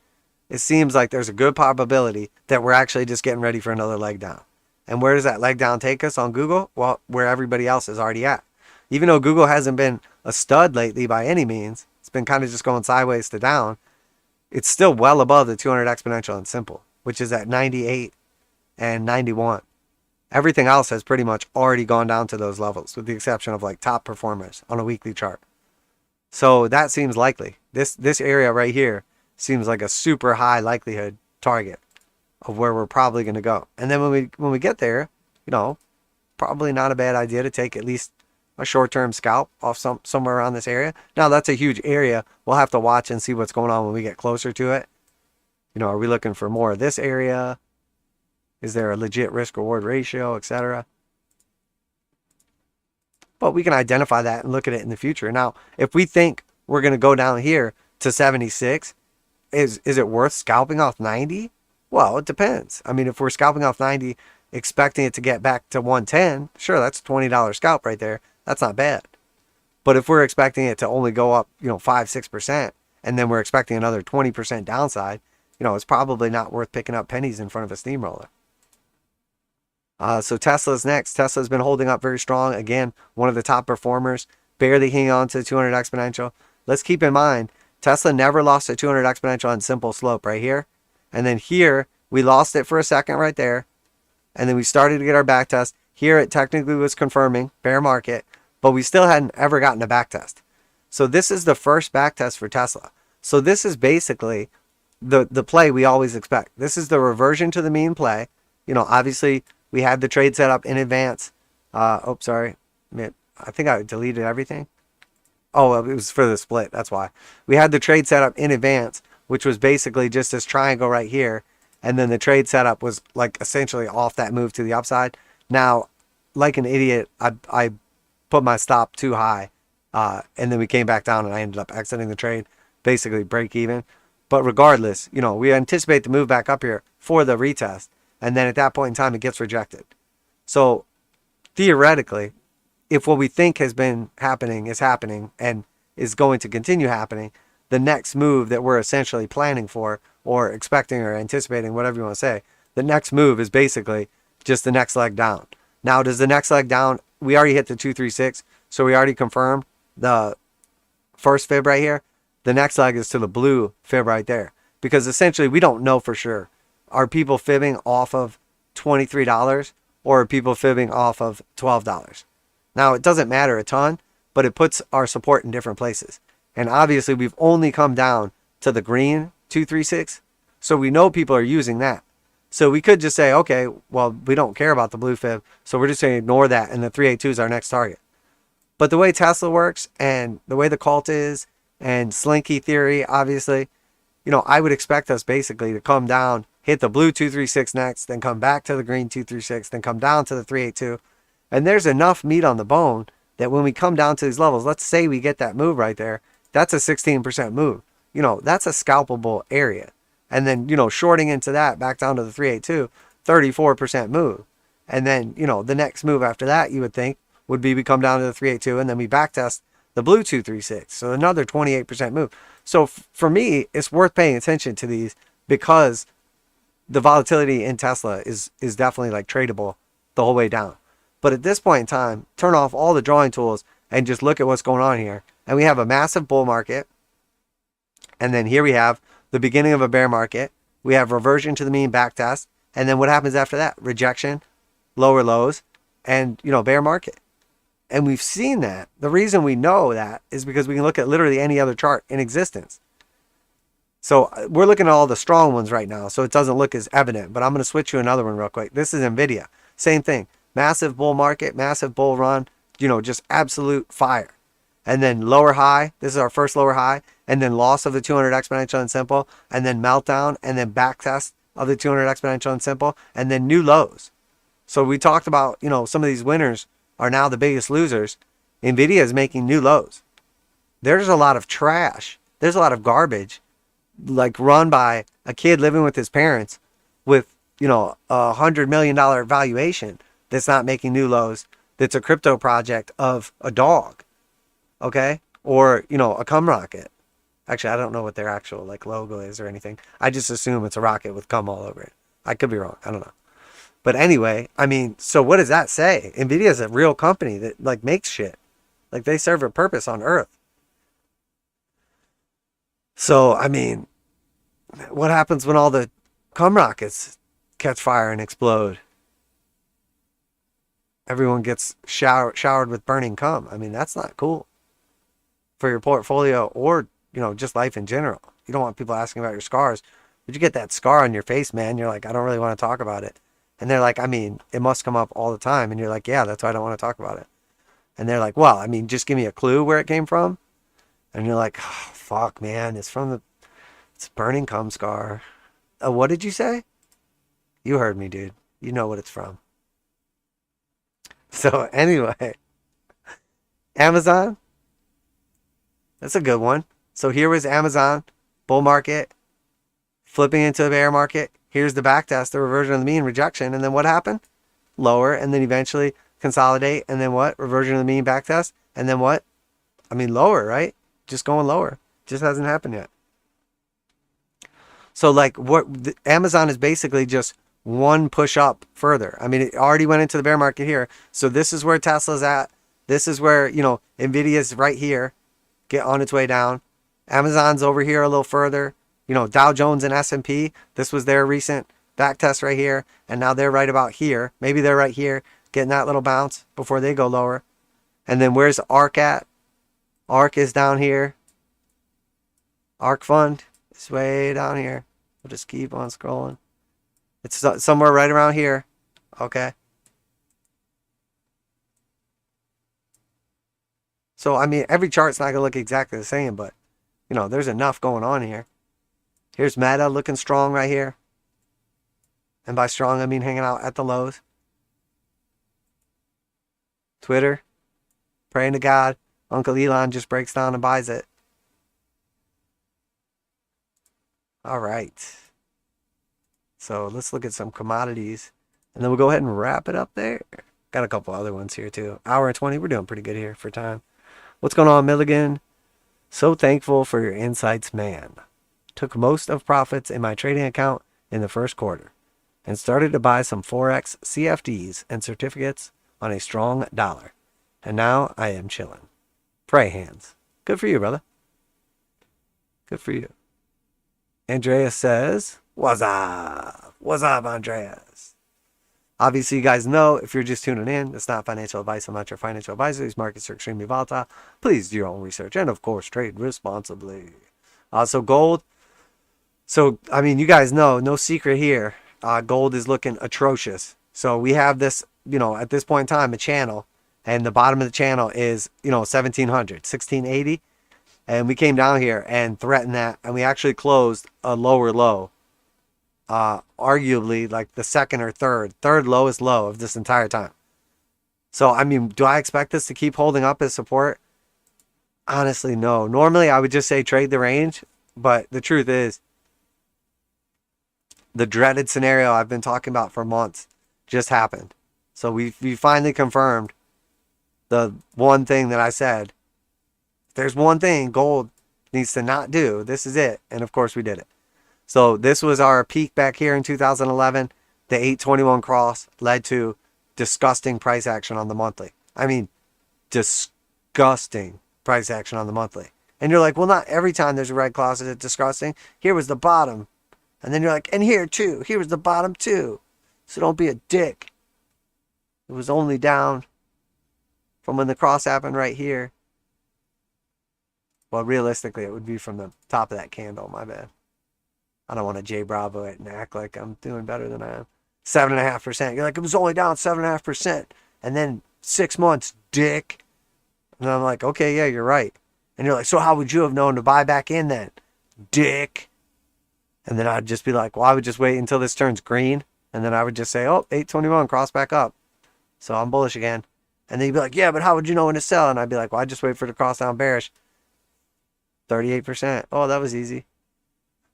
it seems like there's a good probability that we're actually just getting ready for another leg down. And where does that leg down take us on Google? Well, where everybody else is already at. Even though Google hasn't been a stud lately by any means, it's been kind of just going sideways to down, it's still well above the 200 exponential and simple, which is at 98 and 91. Everything else has pretty much already gone down to those levels, with the exception of like top performers on a weekly chart. So that seems likely. This area right here seems like a super high likelihood target of where we're probably going to go. And then when we get there, you know, probably not a bad idea to take at least a short-term scalp off somewhere around this area. Now, that's a huge area. We'll have to watch and see what's going on when we get closer to it. You know, are we looking for more of this area? Is there a legit risk-reward ratio, etc.? But we can identify that and look at it in the future. Now, if we think we're going to go down here to 76, is it worth scalping off 90? Well, it depends. I mean, if we're scalping off 90, expecting it to get back to 110, sure, that's a $20 scalp right there. That's not bad. But if we're expecting it to only go up, you know, 5-6%, and then we're expecting another 20% downside, you know, it's probably not worth picking up pennies in front of a steamroller. So Tesla's next. Tesla's been holding up very strong. Again, one of the top performers, barely hanging on to 200 exponential. Let's keep in mind, Tesla never lost a 200 exponential on simple slope right here. And then here, we lost it for a second right there. And then we started to get our back test. Here, it technically was confirming bear market, but we still hadn't ever gotten a back test. So this is the first back test for Tesla. So this is basically the play we always expect. This is the reversion to the mean play. You know, obviously, we had the trade set up in advance. Oh, sorry. I think I deleted everything. Oh, it was for the split. That's why. We had the trade set up in advance, which was basically just this triangle right here. And then the trade setup was like essentially off that move to the upside. Now, like an idiot, I put my stop too high And then we came back down and I ended up exiting the trade, basically break even. But regardless, we anticipate to move back up here for the retest. And then at that point in time, it gets rejected. So theoretically, if what we think has been happening is happening and is going to continue happening, the next move that we're essentially planning for or expecting or anticipating, whatever you want to say, the next move is basically just the next leg down. Now, does the next leg down, we already hit the 236, so we already confirmed the first fib right here. The next leg is to the blue fib right there, because essentially we don't know for sure. Are people fibbing off of $23 or are people fibbing off of $12? Now, it doesn't matter a ton, but it puts our support in different places. And obviously, we've only come down to the green 236, so we know people are using that. So we could just say, okay, well, we don't care about the blue fib, so we're just going to ignore that, and the 382 is our next target. But the way Tesla works and the way the cult is and slinky theory, obviously, I would expect us basically to come down, hit the blue 236 next, then come back to the green 236, then come down to the 382. And there's enough meat on the bone that when we come down to these levels, let's say we get that move right there, that's a 16% move. That's a scalpable area. And then, shorting into that back down to the 382, 34% move. And then, the next move after that, you would think, would be we come down to the 382 and then we backtest the blue 236. So another 28% move. So for me, it's worth paying attention to these because the volatility in Tesla is definitely like tradable the whole way down. But at this point in time, turn off all the drawing tools and just look at what's going on here. And we have a massive bull market. And then here we have the beginning of a bear market. We have reversion to the mean backtest. And then what happens after that? Rejection, lower lows, and, bear market. And we've seen that. The reason we know that is because we can look at literally any other chart in existence. So we're looking at all the strong ones right now, so it doesn't look as evident. But I'm going to switch you another one real quick. This is NVIDIA. Same thing. Massive bull market, massive bull run, just absolute fire. And then lower high. This is our first lower high. And then loss of the 200 exponential and simple. And then meltdown. And then backtest of the 200 exponential and simple. And then new lows. So we talked about, some of these winners are now the biggest losers. NVIDIA is making new lows. There's a lot of trash. There's a lot of garbage, like run by a kid living with his parents with, $100 million valuation that's not making new lows. That's a crypto project of a dog. Okay. Or, a cum rocket. Actually, I don't know what their actual logo is or anything. I just assume it's a rocket with cum all over it. I could be wrong. I don't know. But anyway, so what does that say? NVIDIA is a real company that makes shit. They serve a purpose on Earth. So, what happens when all the cum rockets catch fire and explode? Everyone gets showered with burning cum. That's not cool for your portfolio or, just life in general. You don't want people asking about your scars. But you get that scar on your face, man. You're like, I don't really want to talk about it. And they're like, it must come up all the time. And you're like, yeah, that's why I don't want to talk about it. And they're like, well, just give me a clue where it came from. And you're like, oh, fuck, man, it's a burning cum scar. What did you say? You heard me, dude. You know what it's from. So anyway, Amazon. That's a good one. So here was Amazon, bull market, flipping into a bear market. Here's the backtest, the reversion of the mean, rejection. And then what happened? Lower, and then eventually consolidate. And then what? Reversion of the mean, backtest. And then what? Lower, right? Just going lower. Just hasn't happened yet. So Amazon is basically just one push up further. It already went into the bear market here. So this is where Tesla's at. This is where, NVIDIA's right here. Get on its way down. Amazon's over here a little further. Dow Jones and S&P. This was their recent back test right here. And now they're right about here. Maybe they're right here getting that little bounce before they go lower. And then where's ARK at? ARK is down here. ARK Fund is way down here. We'll just keep on scrolling. It's somewhere right around here. Okay. So, every chart's not going to look exactly the same, but, there's enough going on here. Here's Meta looking strong right here. And by strong, hanging out at the lows. Twitter, praying to God, Uncle Elon just breaks down and buys it. All right. So let's look at some commodities. And then we'll go ahead and wrap it up there. Got a couple other ones here too. Hour and 20. We're doing pretty good here for time. What's going on, Milligan? So thankful for your insights, man. Took most of profits in my trading account in the first quarter and started to buy some Forex CFDs and certificates on a strong dollar. And now I am chilling. Pray hands. Good for you, brother. Good for you. Andreas says, what's up? What's up, Andreas? Obviously, you guys know, if you're just tuning in, it's not financial advice. I'm not your financial advisor. These markets are extremely volatile. Please do your own research. And, of course, trade responsibly. So gold. So, I mean, you guys know, no secret here. Gold is looking atrocious. So we have this, at this point in time, a channel. And the bottom of the channel is, 1700, 1680. And we came down here and threatened that. And we actually closed a lower low. Arguably like the second or third lowest low of this entire time. So, I mean, do I expect this to keep holding up as support? Honestly, no. Normally, I would just say trade the range. But the truth is, the dreaded scenario I've been talking about for months just happened. So we finally confirmed the one thing that I said. If there's one thing gold needs to not do, this is it. And of course we did it. So this was our peak back here in 2011. The 821 cross led to disgusting price action on the monthly. I mean, disgusting price action on the monthly. And you're like, well, not every time there's a red cross is it disgusting. Here was the bottom. And then you're like, and here too. Here was the bottom too. So don't be a dick. It was only down from when the cross happened right here. Well, realistically, it would be from the top of that candle. My bad. I don't want to J Bravo it and act like I'm doing better than I am. 7.5%. You're like, it was only down 7.5%. And then 6 months, dick. And I'm like, okay, yeah, you're right. And you're like, so how would you have known to buy back in then? Dick. And then I'd just be like, well, I would just wait until this turns green. And then I would just say, oh, 821, cross back up. So I'm bullish again. And then you'd be like, yeah, but how would you know when to sell? And I'd be like, well, I just wait for it to cross down bearish. 38%. Oh, that was easy.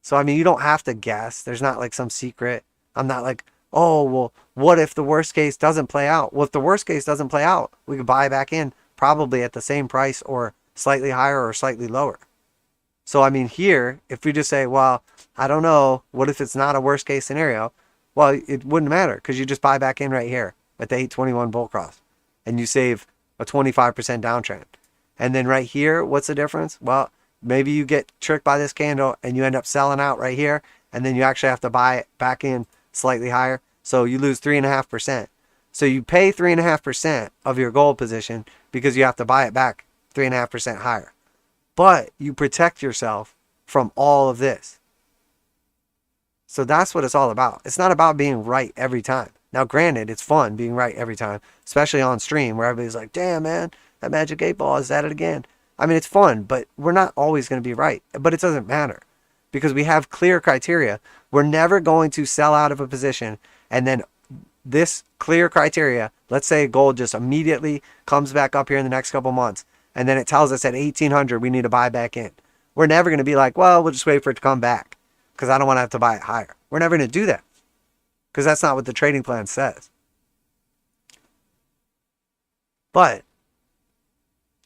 So, I mean, you don't have to guess. There's not like some secret. I'm not like, oh, well, what if the worst case doesn't play out? Well, if the worst case doesn't play out, we could buy back in probably at the same price or slightly higher or slightly lower. So, I mean, here, if we just say, well, I don't know, what if it's not a worst case scenario? Well, it wouldn't matter because you just buy back in right here at the 821 bull cross and you save a 25% downtrend. And then right here, what's the difference? Well, maybe you get tricked by this candle and you end up selling out right here. And then you actually have to buy it back in slightly higher. So you lose 3.5%. So you pay 3.5% of your gold position because you have to buy it back 3.5% higher. But you protect yourself from all of this. So that's what it's all about. It's not about being right every time. Now, granted, it's fun being right every time, especially on stream where everybody's like, damn, man, that magic 8 ball is at it again. I mean, it's fun, but we're not always going to be right. But it doesn't matter because we have clear criteria. We're never going to sell out of a position and then this clear criteria, let's say gold just immediately comes back up here in the next couple months and then it tells us at 1800 we need to buy back in. We're never going to be like, well, we'll just wait for it to come back because I don't want to have to buy it higher. We're never going to do that because that's not what the trading plan says. But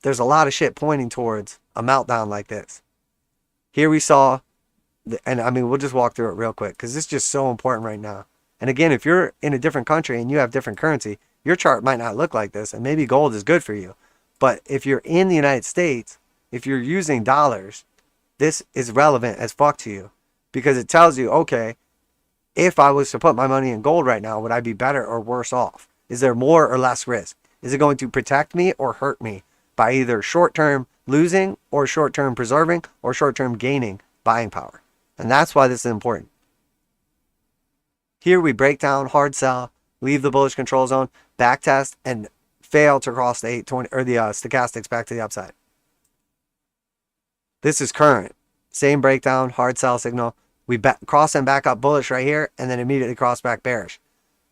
there's a lot of shit pointing towards a meltdown like this. Here we saw, and I mean, we'll just walk through it real quick because it's just so important right now. And again, if you're in a different country and you have different currency, your chart might not look like this, and maybe gold is good for you. But if you're in the United States, if you're using dollars, this is relevant as fuck to you because it tells you, okay, if I was to put my money in gold right now, would I be better or worse off? Is there more or less risk? Is it going to protect me or hurt me by either short-term losing or short-term preserving or short-term gaining buying power? And that's why this is important. Here we break down, hard sell, leave the bullish control zone, back test, and fail to cross the 820 or the stochastics back to the upside. This is current. Same breakdown, hard sell signal. We cross and back up bullish right here and then immediately cross back bearish.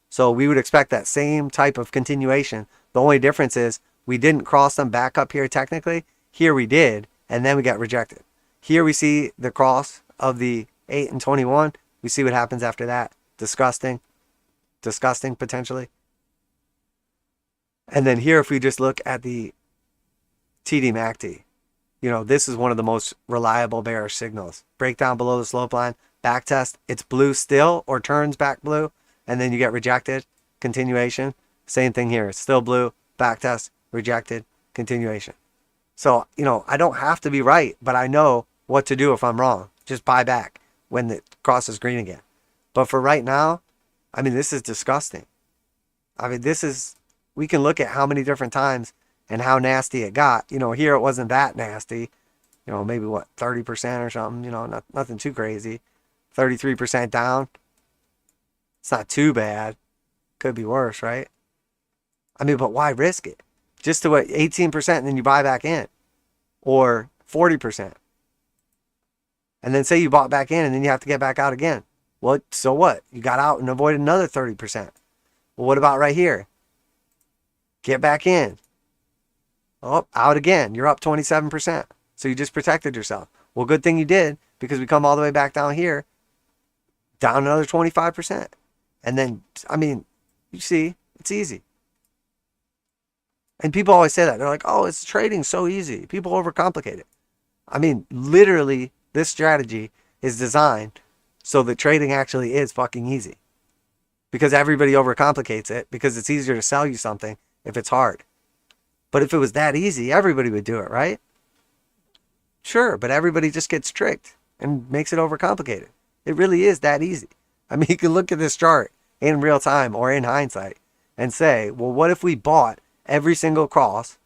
So we would expect that same type of continuation. The only difference is We didn't cross them back up here technically. Here we did, and then we got rejected. Here we see the cross of the 8 and 21. We see what happens after that. Disgusting. Disgusting, potentially. And then here, if we just look at the TDMACD, you know, this is one of the most reliable bearish signals. Breakdown below the slope line, back test, it's blue still or turns back blue, and then you get rejected, continuation. Same thing here, it's still blue, back test, rejected, continuation. So, you know, I don't have to be right, but I know what to do if I'm wrong. Just buy back when it crosses green again. But for right now, I mean, this is disgusting. I mean, this is, we can look at how many different times and how nasty it got. You know, here it wasn't that nasty. You know, maybe what, 30% or something, you know, nothing too crazy. 33% down. It's not too bad. Could be worse, right? I mean, but why risk it? Just to what, 18% and then you buy back in. Or 40%. And then say you bought back in and then you have to get back out again. Well, so what? You got out and avoided another 30%. Well, what about right here? Get back in. Oh, out again. You're up 27%. So you just protected yourself. Well, good thing you did, because we come all the way back down here, down another 25%. And then, I mean, you see, it's easy. And people always say that. They're like, oh, it's trading so easy. People overcomplicate it. I mean, literally, this strategy is designed so that trading actually is fucking easy. Because everybody overcomplicates it, because it's easier to sell you something if it's hard. But if it was that easy, everybody would do it, right? Sure, but everybody just gets tricked and makes it overcomplicated. It really is that easy. I mean, you can look at this chart in real time or in hindsight and say, well, what if we bought every single cross,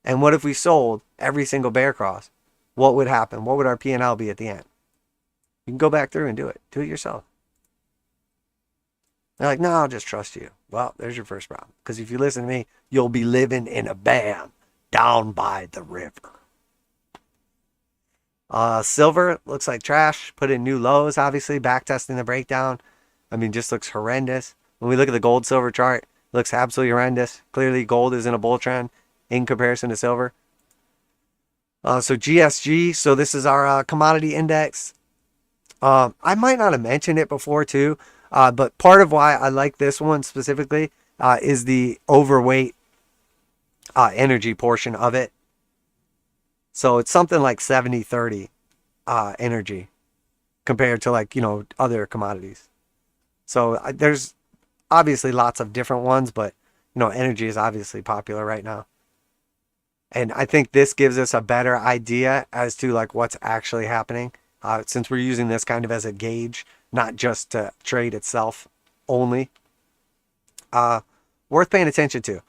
and what if we sold every single bear cross? What would happen? What would our P&L be at the end? You can go back through and do it. Do it yourself. They're like, no, I'll just trust you. Well, there's your first problem. Because if you listen to me, you'll be living in a van down by the river. Silver looks like trash. Put in new lows, obviously. Backtesting the breakdown. I mean, just looks horrendous. When we look at the gold silver chart, it looks absolutely horrendous. Clearly, gold is in a bull trend in comparison to silver. So GSG, so this is our commodity index. I might not have mentioned it before too, but part of why I like this one specifically is the overweight energy portion of it. So it's something like 70-30 energy compared to, like, you know, other commodities. So there's obviously lots of different ones, but, you know, energy is obviously popular right now. And I think this gives us a better idea as to, like, what's actually happening, since we're using this kind of as a gauge, not just to trade itself only. Worth paying attention to.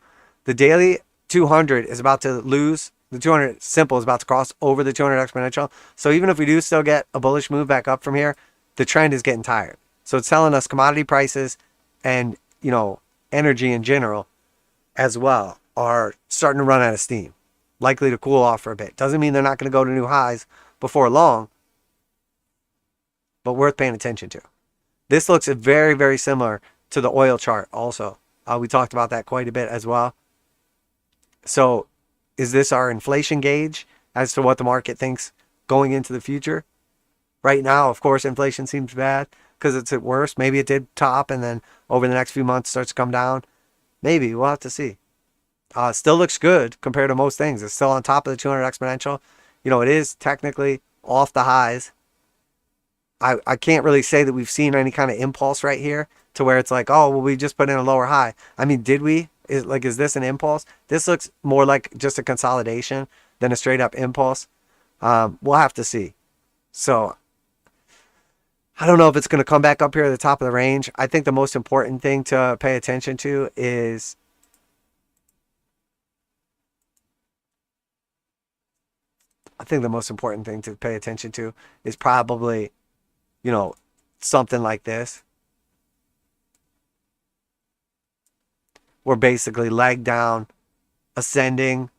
The daily 200 is about to lose. The 200 simple is about to cross over the 200 exponential. So even if we do still get a bullish move back up from here, the trend is getting tired. So it's telling us commodity prices and, you know, energy in general as well are starting to run out of steam. Likely to cool off for a bit. Doesn't mean they're not going to go to new highs before long, but worth paying attention to. This looks very, very similar to the oil chart also. We talked about that quite a bit as well. So is this our inflation gauge as to what the market thinks going into the future? Right now, of course, inflation seems bad because it's at worst. Maybe it did top and then over the next few months starts to come down. Maybe. We'll have to see. Still looks good compared to most things. It's still on top of the 200 exponential. You know, it is technically off the highs. I can't really say that we've seen any kind of impulse right here to where it's like, oh, well, we just put in a lower high. I mean, did we? Is this an impulse? This looks more like just a consolidation than a straight up impulse. We'll have to see. So I don't know if it's going to come back up here at the top of the range. I think the most important thing to pay attention to is probably, you know, something like this. We're basically leg down, ascending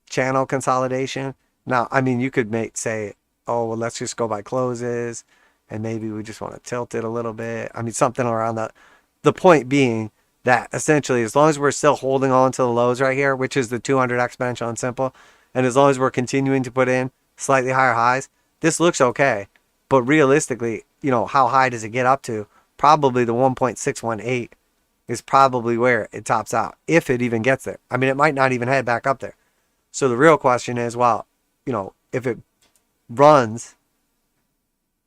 channel consolidation. Now, I mean, you could say, oh, well, let's just go by closes, and maybe we just want to tilt it a little bit. I mean, something around that. The point being that essentially, as long as we're still holding on to the lows right here, which is the 200 exponential and simple, and as long as we're continuing to put in slightly higher highs, this looks okay. But realistically, you know, how high does it get up to? Probably the 1.618 is probably where it tops out, if it even gets there. I mean, it might not even head back up there. So the real question is, well, you know, if it runs,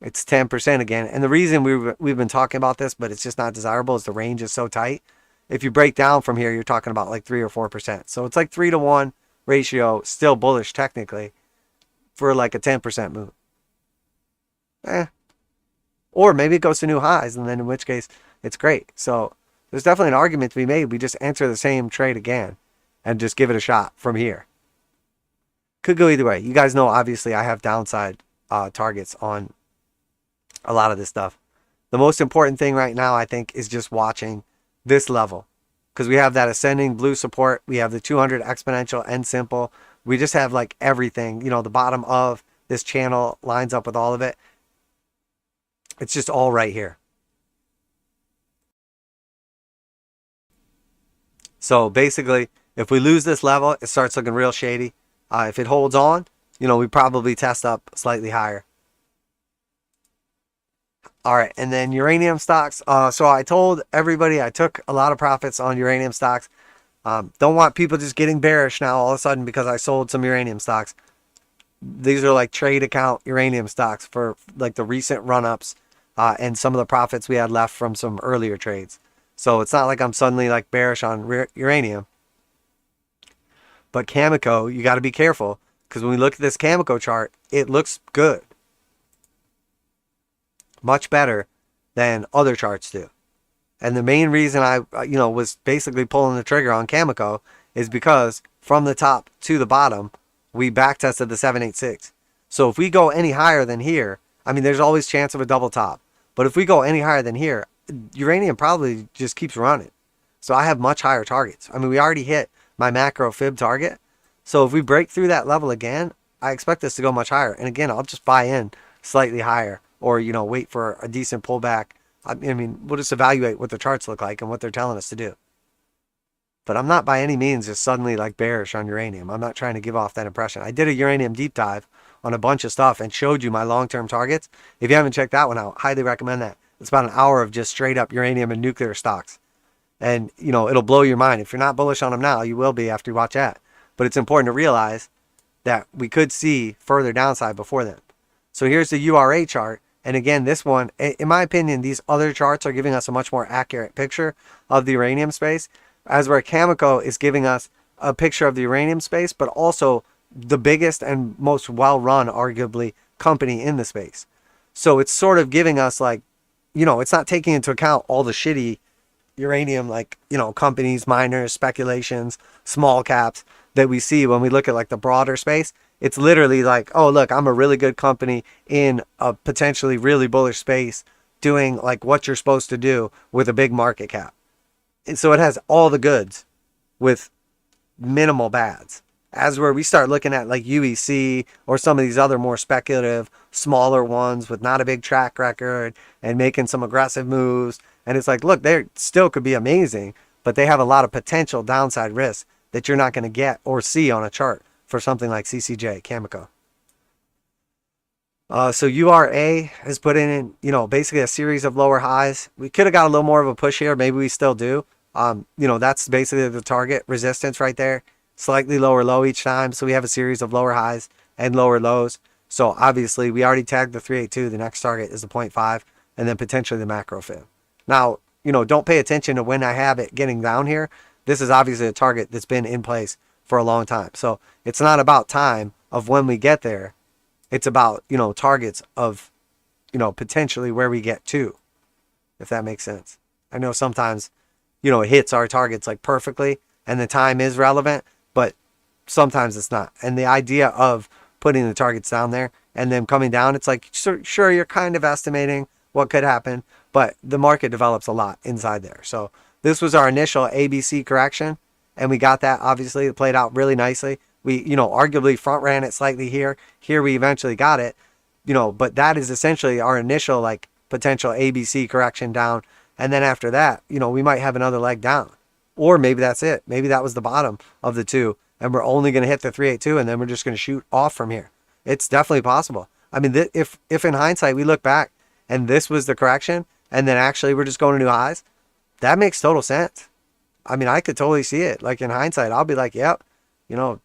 it's 10% again. And the reason we've been talking about this, but it's just not desirable, is the range is so tight. If you break down from here, you're talking about like 3 or 4%. So it's like 3-to-1 ratio, still bullish technically, for like a 10% move. Or maybe it goes to new highs, and then in which case it's great. So there's definitely an argument to be made. We just enter the same trade again and just give it a shot from here. Could go either way. You guys know, obviously, I have downside targets on a lot of this stuff. The most important thing right now, I think, is just watching this level, because we have that ascending blue support. We have the 200 exponential and simple. We just have like everything, you know, the bottom of this channel lines up with all of it. It's just all right here. So basically, if we lose this level, it starts looking real shady. If it holds on, you know, we probably test up slightly higher. All right, and then uranium stocks. So I told everybody I took a lot of profits on uranium stocks. Don't want people just getting bearish now all of a sudden because I sold some uranium stocks. These are like trade account uranium stocks for like the recent run-ups and some of the profits we had left from some earlier trades. So it's not like I'm suddenly like bearish on uranium. But Cameco, you got to be careful, because when we look at this Cameco chart, it looks good. Much better than other charts do. And the main reason I, was basically pulling the trigger on Cameco is because from the top to the bottom, we backtested the 786. So if we go any higher than here, I mean, there's always chance of a double top. But if we go any higher than here, uranium probably just keeps running. So I have much higher targets. I mean, we already hit my macro fib target. So if we break through that level again, I expect this to go much higher. And again, I'll just buy in slightly higher, or, wait for a decent pullback. I mean, we'll just evaluate what the charts look like and what they're telling us to do. But I'm not by any means just suddenly like bearish on uranium. I'm not trying to give off that impression. I did a uranium deep dive on a bunch of stuff and showed you my long-term targets. If you haven't checked that one out, highly recommend that. It's about an hour of just straight up uranium and nuclear stocks. And, it'll blow your mind. If you're not bullish on them now, you will be after you watch that. But it's important to realize that we could see further downside before then. So here's the URA chart. And again, this one, in my opinion, these other charts are giving us a much more accurate picture of the uranium space, as where Cameco is giving us a picture of the uranium space, but also the biggest and most well-run, arguably, company in the space. So it's sort of giving us like, it's not taking into account all the shitty uranium, like, companies, miners, speculations, small caps that we see when we look at like the broader space. It's literally like, oh, look, I'm a really good company in a potentially really bullish space doing like what you're supposed to do with a big market cap. And so it has all the goods with minimal bads. As where we start looking at like UEC or some of these other more speculative, smaller ones with not a big track record and making some aggressive moves. And it's like, look, they still could be amazing, but they have a lot of potential downside risks that you're not going to get or see on a chart for something like CCJ, Cameco. So URA has put in, basically a series of lower highs. We could have got a little more of a push here. Maybe we still do. That's basically the target resistance right there. Slightly lower low each time. So we have a series of lower highs and lower lows. So obviously we already tagged the 382. The next target is the 0.5 and then potentially the macro fib. Now, don't pay attention to when I have it getting down here. This is obviously a target that's been in place for a long time. So it's not about time of when we get there. It's about, targets of, potentially where we get to, if that makes sense. I know sometimes, it hits our targets like perfectly and the time is relevant, but sometimes it's not. And the idea of putting the targets down there and then coming down, it's like, sure, you're kind of estimating what could happen, but the market develops a lot inside there. So this was our initial ABC correction, and we got that. Obviously, it played out really nicely. We, arguably front ran it slightly here. Here we eventually got it, but that is essentially our initial like potential ABC correction down And then after that, you know, we might have another leg down. Or maybe that's it. Maybe that was the bottom of the two, and we're only going to hit the 382, and then we're just going to shoot off from here. It's definitely possible. I mean, if in hindsight we look back and this was the correction, and then actually we're just going to new highs, that makes total sense. I mean, I could totally see it. Like in hindsight, I'll be like, yep, you know,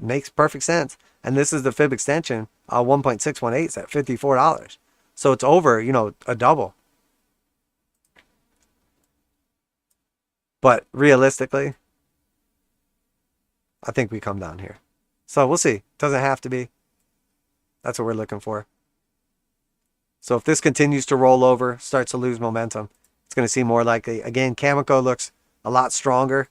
makes perfect sense. And this is the fib extension, 1.618 is at $54. So it's over, you know, a double. But realistically, I think we come down here. So we'll see. Doesn't have to be. That's what we're looking for. So if this continues to roll over, starts to lose momentum, it's going to seem more likely. Again, Cameco looks a lot stronger.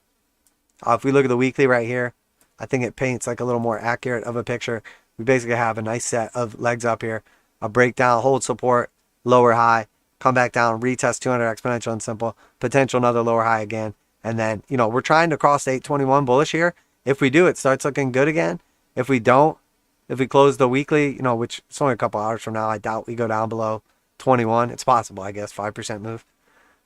If we look at the weekly right here, I think it paints like a little more accurate of a picture. We basically have a nice set of legs up here. A breakdown, hold support, lower high, come back down, retest 200 exponential and simple, potential another lower high again. And then, you know, we're trying to cross 821 bullish here. If we do, it starts looking good again. If we don't, if we close the weekly, you know, which it's only a couple hours from now, I doubt we go down below 21. It's possible, I guess, 5% move.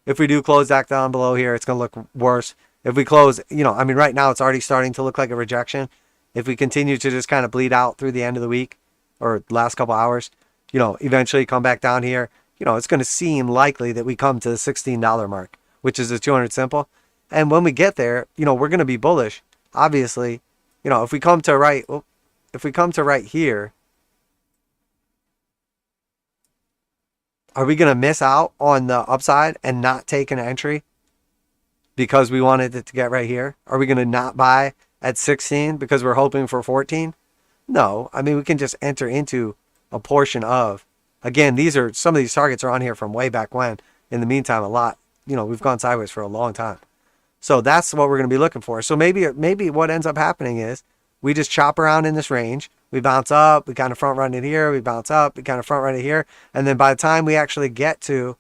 If we do close that down below here, it's going to look worse. If we close, you know, I mean, right now it's already starting to look like a rejection. If we continue to just kind of bleed out through the end of the week or last couple hours, you know, eventually come back down here, you know, it's going to seem likely that we come to the $16 mark, which is the 200 simple. And when we get there, you know, we're going to be bullish. Obviously, you know, if we come to right here, are we going to miss out on the upside and not take an entry because we wanted it to get right here? Are we going to not buy at 16 because we're hoping for 14? No. I mean, we can just enter into a portion of, again, some of these targets are on here from way back when. In the meantime, a lot, you know, we've gone sideways for a long time. So that's what we're going to be looking for. So maybe what ends up happening is we just chop around in this range. We bounce up, we kind of front run it here, we bounce up, we kind of front run it here. And then by the time we actually get to,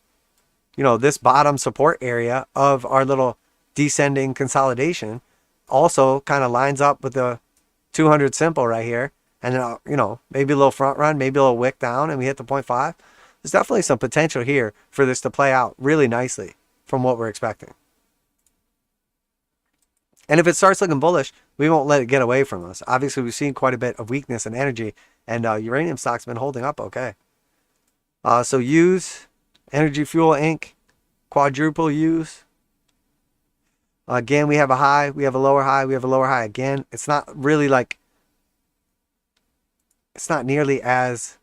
you know, this bottom support area of our little descending consolidation, also kind of lines up with the 200 simple right here. And then, you know, maybe a little front run, maybe a little wick down, and we hit the 0.5. There's definitely some potential here for this to play out really nicely from what we're expecting. And if it starts looking bullish, we won't let it get away from us. Obviously, we've seen quite a bit of weakness and energy, and uranium stock's been holding up okay. So use Energy Fuel Inc., quadruple use. Again, we have a high, we have a lower high, we have a lower high again. It's not really like, it's not nearly as,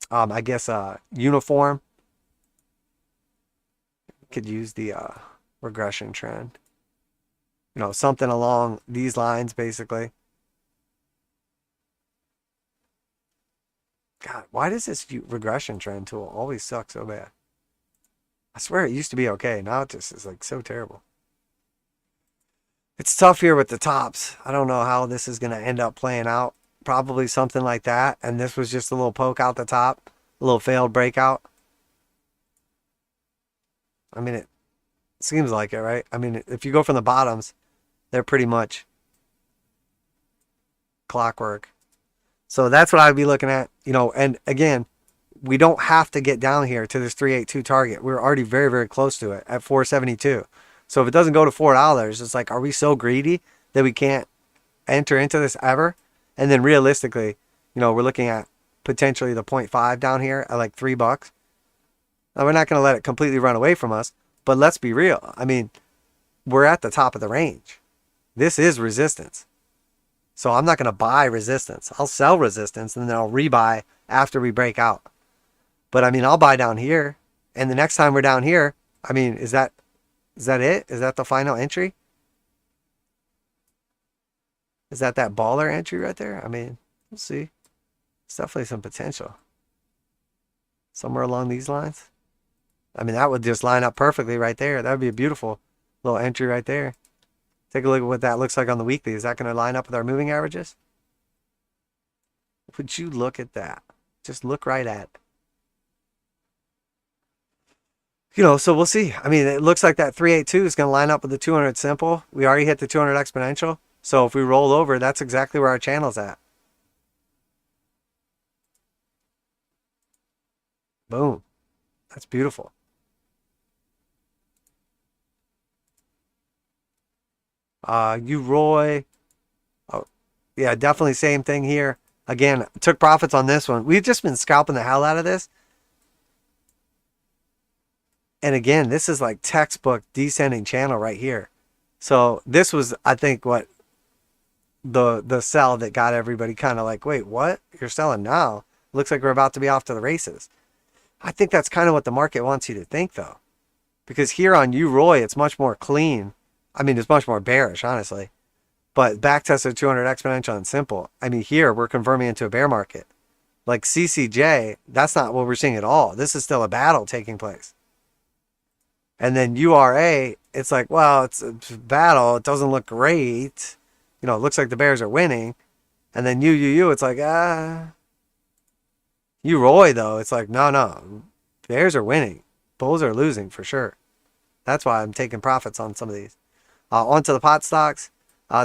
I guess, uniform. Could use the regression trend. You know, something along these lines, basically. God, why does this regression trend tool always suck so bad? I swear it used to be okay. Now it just is like so terrible. It's tough here with the tops. I don't know how this is going to end up playing out. Probably something like that. And this was just a little poke out the top. A little failed breakout. I mean, it seems like it, right? I mean, if you go from the bottoms, they're pretty much clockwork. So that's what I'd be looking at, you know, and again, we don't have to get down here to this 382 target. We're already very, very close to it at 472. So if it doesn't go to $4, it's like, are we so greedy that we can't enter into this ever? And then realistically, you know, we're looking at potentially the 0.5 down here at like $3. Now, we're not going to let it completely run away from us, but let's be real. I mean, we're at the top of the range. This is resistance. So I'm not going to buy resistance. I'll sell resistance and then I'll rebuy after we break out. But I mean, I'll buy down here. And the next time we're down here, I mean, is that it? Is that the final entry? Is that baller entry right there? I mean, we'll see. It's definitely some potential. Somewhere along these lines. I mean, that would just line up perfectly right there. That would be a beautiful little entry right there. Take a look at what that looks like on the weekly. Is that going to line up with our moving averages? Would you look at that? Just look right at it. You know, so we'll see. I mean, it looks like that 382 is going to line up with the 200 simple. We already hit the 200 exponential. So if we roll over, that's exactly where our channel's at. Boom. That's beautiful. UROY. Oh, yeah, definitely same thing here. Again, took profits on this one. We've just been scalping the hell out of this. And again, this is like textbook descending channel right here. So this was, I think, what the sell that got everybody kind of like, wait, what? You're selling now? Looks like we're about to be off to the races. I think that's kind of what the market wants you to think, though. Because here on UROY, it's much more clean. I mean, it's much more bearish, honestly. But backtested 200 exponential and simple. I mean, here we're confirming into a bear market. Like CCJ, that's not what we're seeing at all. This is still a battle taking place. And then URA, it's like, well, it's a battle. It doesn't look great. You know, it looks like the bears are winning. And then UUU, it's like, UROY, though, it's like, no. Bears are winning. Bulls are losing for sure. That's why I'm taking profits on some of these. Onto the pot stocks.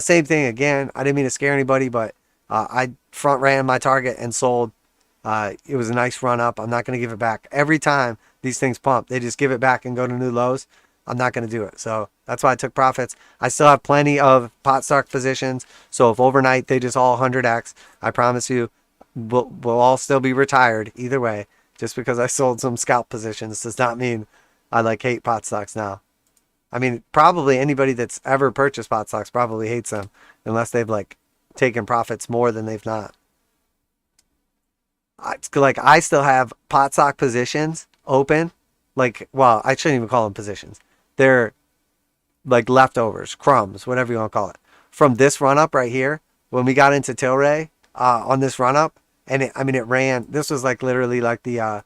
Same thing again. I didn't mean to scare anybody, but I front ran my target and sold. It was a nice run up. I'm not going to give it back. Every time these things pump, they just give it back and go to new lows. I'm not going to do it. So that's why I took profits. I still have plenty of pot stock positions. So if overnight they just all 100x, I promise you, we'll all still be retired either way. Just because I sold some scalp positions does not mean I like hate pot stocks now. I mean, probably anybody that's ever purchased pot stocks probably hates them unless they've like taken profits more than they've not. Like I still have pot stock positions open. Like, well, I shouldn't even call them positions. They're like leftovers, crumbs, whatever you want to call it. From this run up right here, when we got into Tilray on this run up, and it ran. This was like literally like the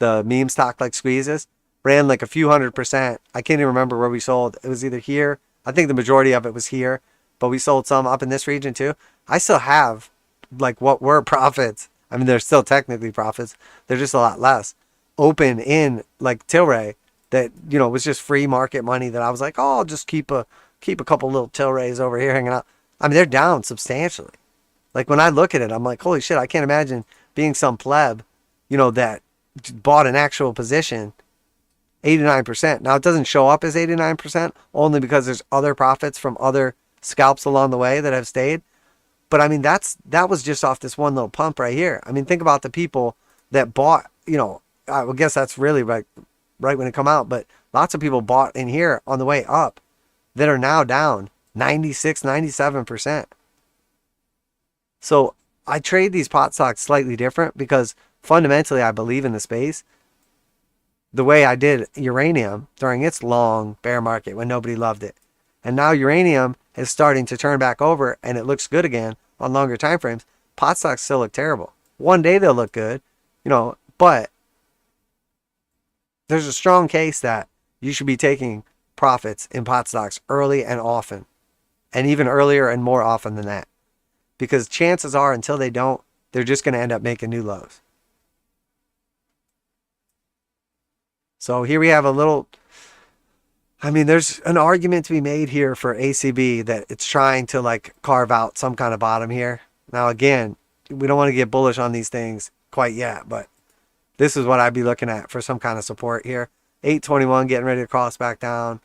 meme stock like squeezes. Ran like a few 100%. I can't even remember where we sold. It was either here. I think the majority of it was here, but we sold some up in this region too. I still have like what were profits. I mean, they're still technically profits. They're just a lot less. Open in like Tilray that, you know, was just free market money that I was like, oh, I'll just keep a couple little Tilrays over here hanging out. I mean, they're down substantially. Like when I look at it, I'm like, holy shit, I can't imagine being some pleb, you know, that bought an actual position 89%. Now it doesn't show up as 89% only because there's other profits from other scalps along the way that have stayed. But I mean, that was just off this one little pump right here. I mean, think about the people that bought, you know, I guess that's really right when it come out, but lots of people bought in here on the way up that are now down 96, 97%. So I trade these pot stocks slightly different because fundamentally I believe in the space. The way I did uranium during its long bear market when nobody loved it. And now uranium is starting to turn back over and it looks good again on longer time frames. Pot stocks still look terrible. One day they'll look good, you know, but there's a strong case that you should be taking profits in pot stocks early and often. And even earlier and more often than that. Because chances are until they don't, they're just going to end up making new lows. So here we have a little, I mean, there's an argument to be made here for ACB that it's trying to like carve out some kind of bottom here. Now, again, we don't want to get bullish on these things quite yet, but this is what I'd be looking at for some kind of support here. 821 getting ready to cross back down.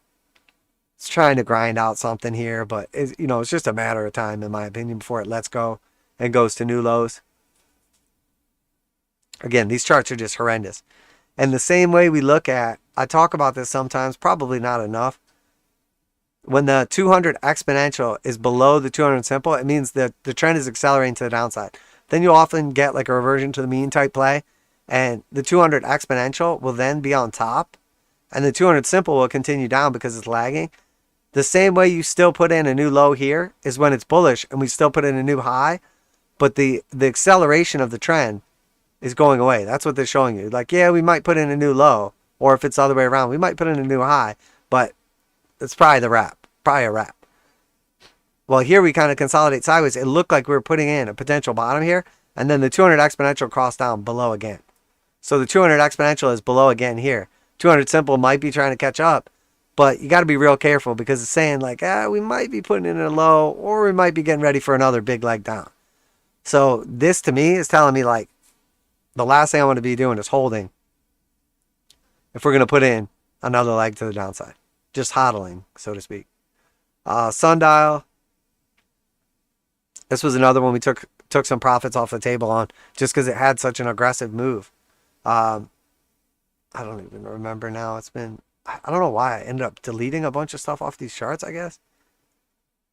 It's trying to grind out something here, but it's, you know, it's just a matter of time, in my opinion, before it lets go and goes to new lows. Again, these charts are just horrendous. And the same way we look at, I talk about this sometimes, probably not enough. When the 200 exponential is below the 200 simple, it means that the trend is accelerating to the downside. Then you often get like a reversion to the mean type play. And the 200 exponential will then be on top. And the 200 simple will continue down because it's lagging. The same way you still put in a new low here is when it's bullish and we still put in a new high. But the acceleration of the trend is going away. That's what they're showing you. Like, yeah, we might put in a new low. Or if it's the other way around, we might put in a new high. But it's probably the wrap. Probably a wrap. Well, here we kind of consolidate sideways. It looked like we were putting in a potential bottom here. And then the 200 exponential crossed down below again. So the 200 exponential is below again here. 200 simple might be trying to catch up. But you got to be real careful because it's saying like, we might be putting in a low or we might be getting ready for another big leg down. So this to me is telling me like the last thing I want to be doing is holding if we're going to put in another leg to the downside. Just hodling, so to speak. Sundial. This was another one we took some profits off the table on just because it had such an aggressive move. I don't even remember now. It's been, I don't know why I ended up deleting a bunch of stuff off these charts, I guess.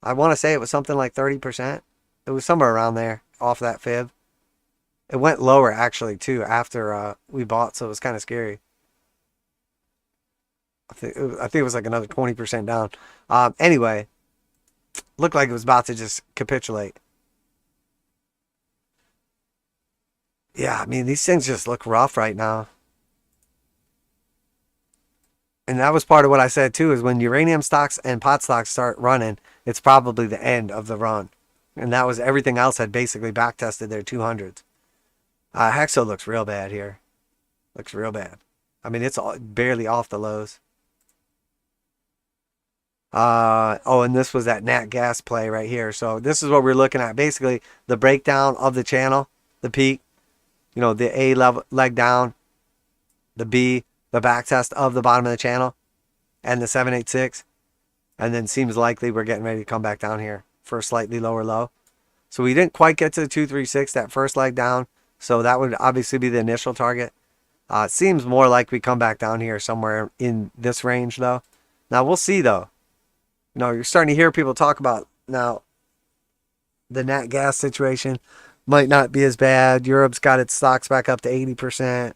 I want to say it was something like 30%. It was somewhere around there off that fib. It went lower actually too after we bought, so it was kind of scary. I think it was like another 20% down. Anyway, looked like it was about to just capitulate. Yeah, I mean, these things just look rough right now. And that was part of what I said too, is when uranium stocks and pot stocks start running, it's probably the end of the run. And that was everything else had basically backtested their 200s. Hexo looks real bad here. Looks real bad. I mean, it's barely off the lows. Oh, and this was that nat gas play right here. So this is what we're looking at. Basically, the breakdown of the channel, the peak, you know, the A leg down, the B, the back test of the bottom of the channel, and the 786. And then seems likely we're getting ready to come back down here for a slightly lower low. So we didn't quite get to the 236, that first leg down. So that would obviously be the initial target. It seems more like we come back down here somewhere in this range though. Now we'll see though. You know, you're starting to hear people talk about now the nat gas situation might not be as bad. Europe's got its stocks back up to 80%.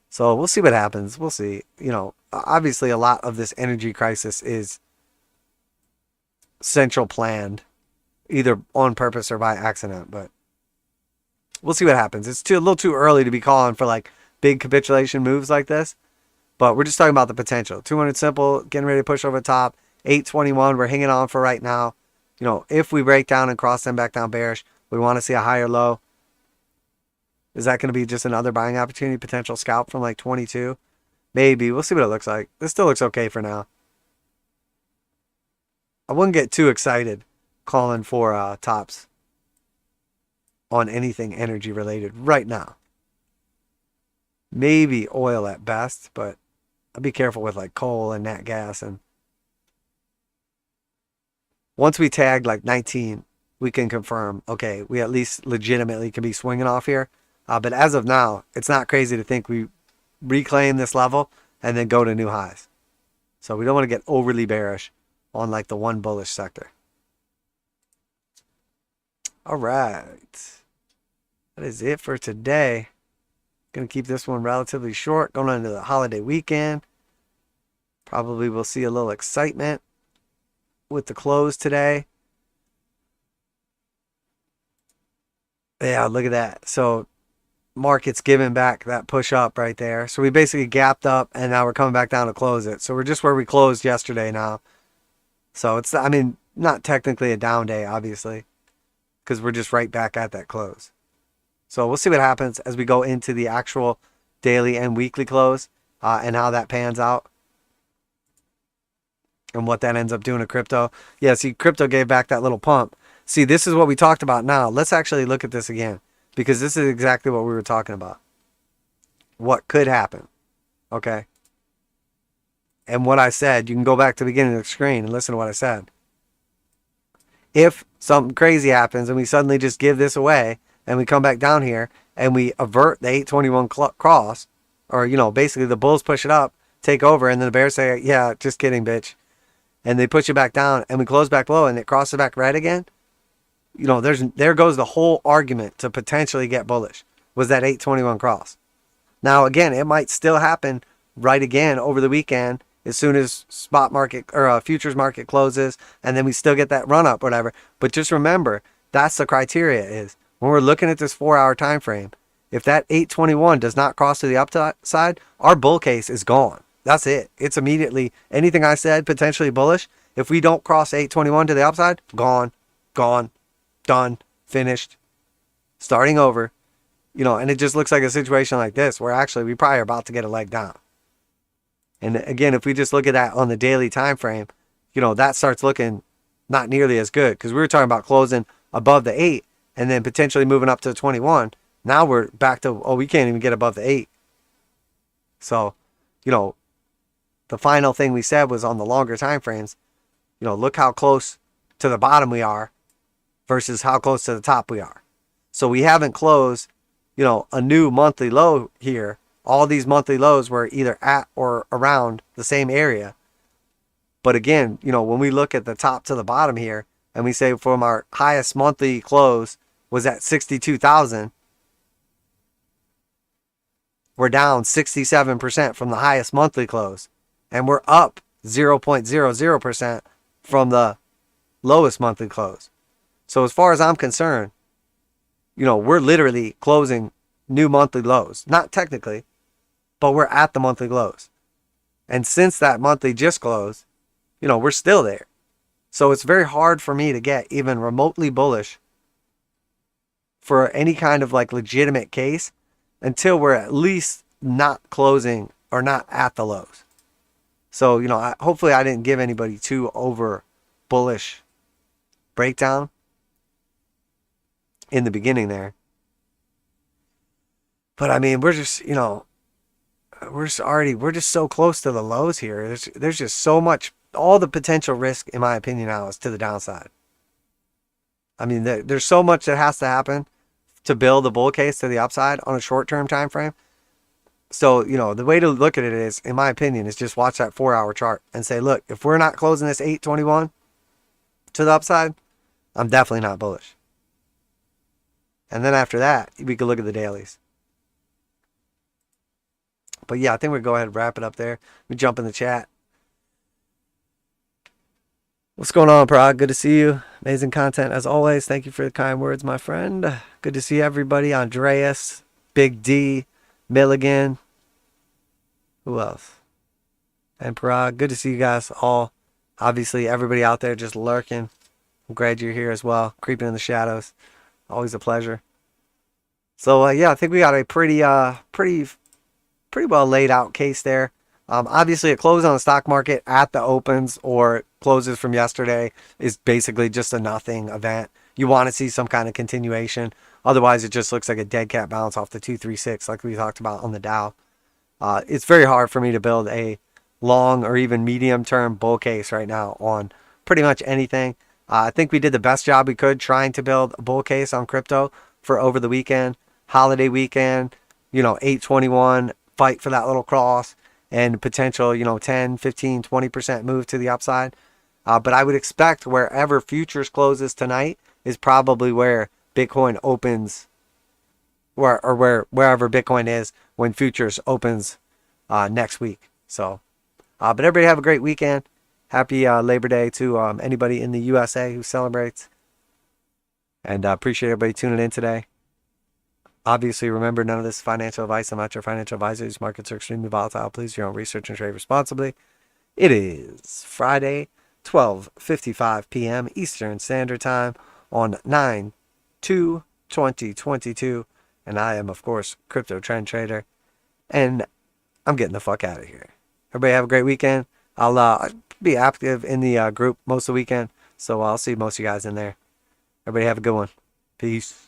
So we'll see what happens. We'll see. You know, obviously a lot of this energy crisis is central planned, either on purpose or by accident, but we'll see what happens. It's a little too early to be calling for like big capitulation moves like this, but we're just talking about the potential. 200 simple, getting ready to push over the top. 821, we're hanging on for right now. You know, if we break down and cross them back down bearish, we want to see a higher low. Is that going to be just another buying opportunity, potential scalp from like 22? Maybe. We'll see what it looks like. This still looks okay for now. I wouldn't get too excited calling for tops on anything energy related right now. Maybe oil at best, but I'll be careful with like coal and nat gas. And once we tag like 19, we can confirm, okay, we at least legitimately can be swinging off here. But as of now, it's not crazy to think we reclaim this level and then go to new highs. So we don't want to get overly bearish on like the one bullish sector. All right. That is it for today. Going to keep this one relatively short going into the holiday weekend. Probably we'll see a little excitement with the close today. Yeah, look at that. So market's giving back that push up right there. So we basically gapped up and now we're coming back down to close it. So we're just where we closed yesterday now. So it's, I mean, not technically a down day, obviously, because we're just right back at that close. So we'll see what happens as we go into the actual daily and weekly close and how that pans out and what that ends up doing to crypto. Yeah, see, crypto gave back that little pump. See, this is what we talked about now. Let's actually look at this again, because this is exactly what we were talking about. What could happen, okay? And what I said, you can go back to the beginning of the screen and listen to what I said. If something crazy happens and we suddenly just give this away and we come back down here and we avert the 821 cross, or, you know, basically the bulls push it up, take over, and then the bears say, yeah, just kidding, bitch. And they push it back down and we close back low and it crosses back red again. You know, there goes the whole argument to potentially get bullish, was that 821 cross. Now, again, it might still happen right again over the weekend as soon as spot market or futures market closes, and then we still get that run up, whatever. But just remember, that's the criteria is when we're looking at this 4-hour time frame, if that 821 does not cross to the upside, our bull case is gone. That's it. It's immediately anything I said potentially bullish. If we don't cross 821 to the upside, gone, done, finished, starting over. You know, and it just looks like a situation like this where actually we probably are about to get a leg down. And again, if we just look at that on the daily time frame, you know, that starts looking not nearly as good, because we were talking about closing above the 8 and then potentially moving up to 21. Now we're back to, oh, we can't even get above the 8. So, you know, the final thing we said was on the longer time frames, look how close to the bottom we are versus how close to the top we are. So we haven't closed, a new monthly low here. All these monthly lows were either at or around the same area. But again, when we look at the top to the bottom here, and we say from our highest monthly close was at 62,000, we're down 67% from the highest monthly close. And we're up 0.00% from the lowest monthly close. So as far as I'm concerned, we're literally closing new monthly lows. Not technically, but we're at the monthly lows. And since that monthly just closed, we're still there. So it's very hard for me to get even remotely bullish for any kind of like legitimate case until we're at least not closing or not at the lows. So, hopefully I didn't give anybody too over bullish breakdown in the beginning there. But I mean, we're just, we're just so close to the lows here. There's just so much, all the potential risk, in my opinion, now is to the downside. I mean, there's so much that has to happen to build a bull case to the upside on a short-term time frame. So, the way to look at it is, in my opinion, is just watch that 4-hour chart and say, look, if we're not closing this 821 to the upside, I'm definitely not bullish. And then after that, we can look at the dailies. But yeah, I think we'll go ahead and wrap it up there. We jump in the chat. What's going on, Prague? Good to see you. Amazing content as always. Thank you for the kind words, my friend. Good to see everybody. Andreas, Big D, Milligan. Who else? And Prague. Good to see you guys all. Obviously, everybody out there just lurking. I'm glad you're here as well. Creeping in the shadows. Always a pleasure. So, yeah, I think we got a pretty well laid out case there. Obviously, a close on the stock market at the opens or closes from yesterday is basically just a nothing event. You want to see some kind of continuation. Otherwise, it just looks like a dead cat bounce off the 236 like we talked about on the Dow. It's very hard for me to build a long or even medium term bull case right now on pretty much anything. I think we did the best job we could trying to build a bull case on crypto for over the weekend, holiday weekend, 821, fight for that little cross and potential, 10, 15, 20% move to the upside. But I would expect wherever futures closes tonight is probably where Bitcoin opens, wherever Bitcoin is when futures opens next week. So, but everybody have a great weekend. Happy Labor Day to anybody in the USA who celebrates. And appreciate everybody tuning in today. Obviously, remember, none of this is financial advice. I'm not your financial advisor. These markets are extremely volatile. Please do your own research and trade responsibly. It is Friday, 12:55 p.m. Eastern Standard Time on 9/2/2022. And I am, of course, Crypto Trend Trader. And I'm getting the fuck out of here. Everybody have a great weekend. I'll be active in the group most of the weekend. So I'll see most of you guys in there. Everybody have a good one. Peace.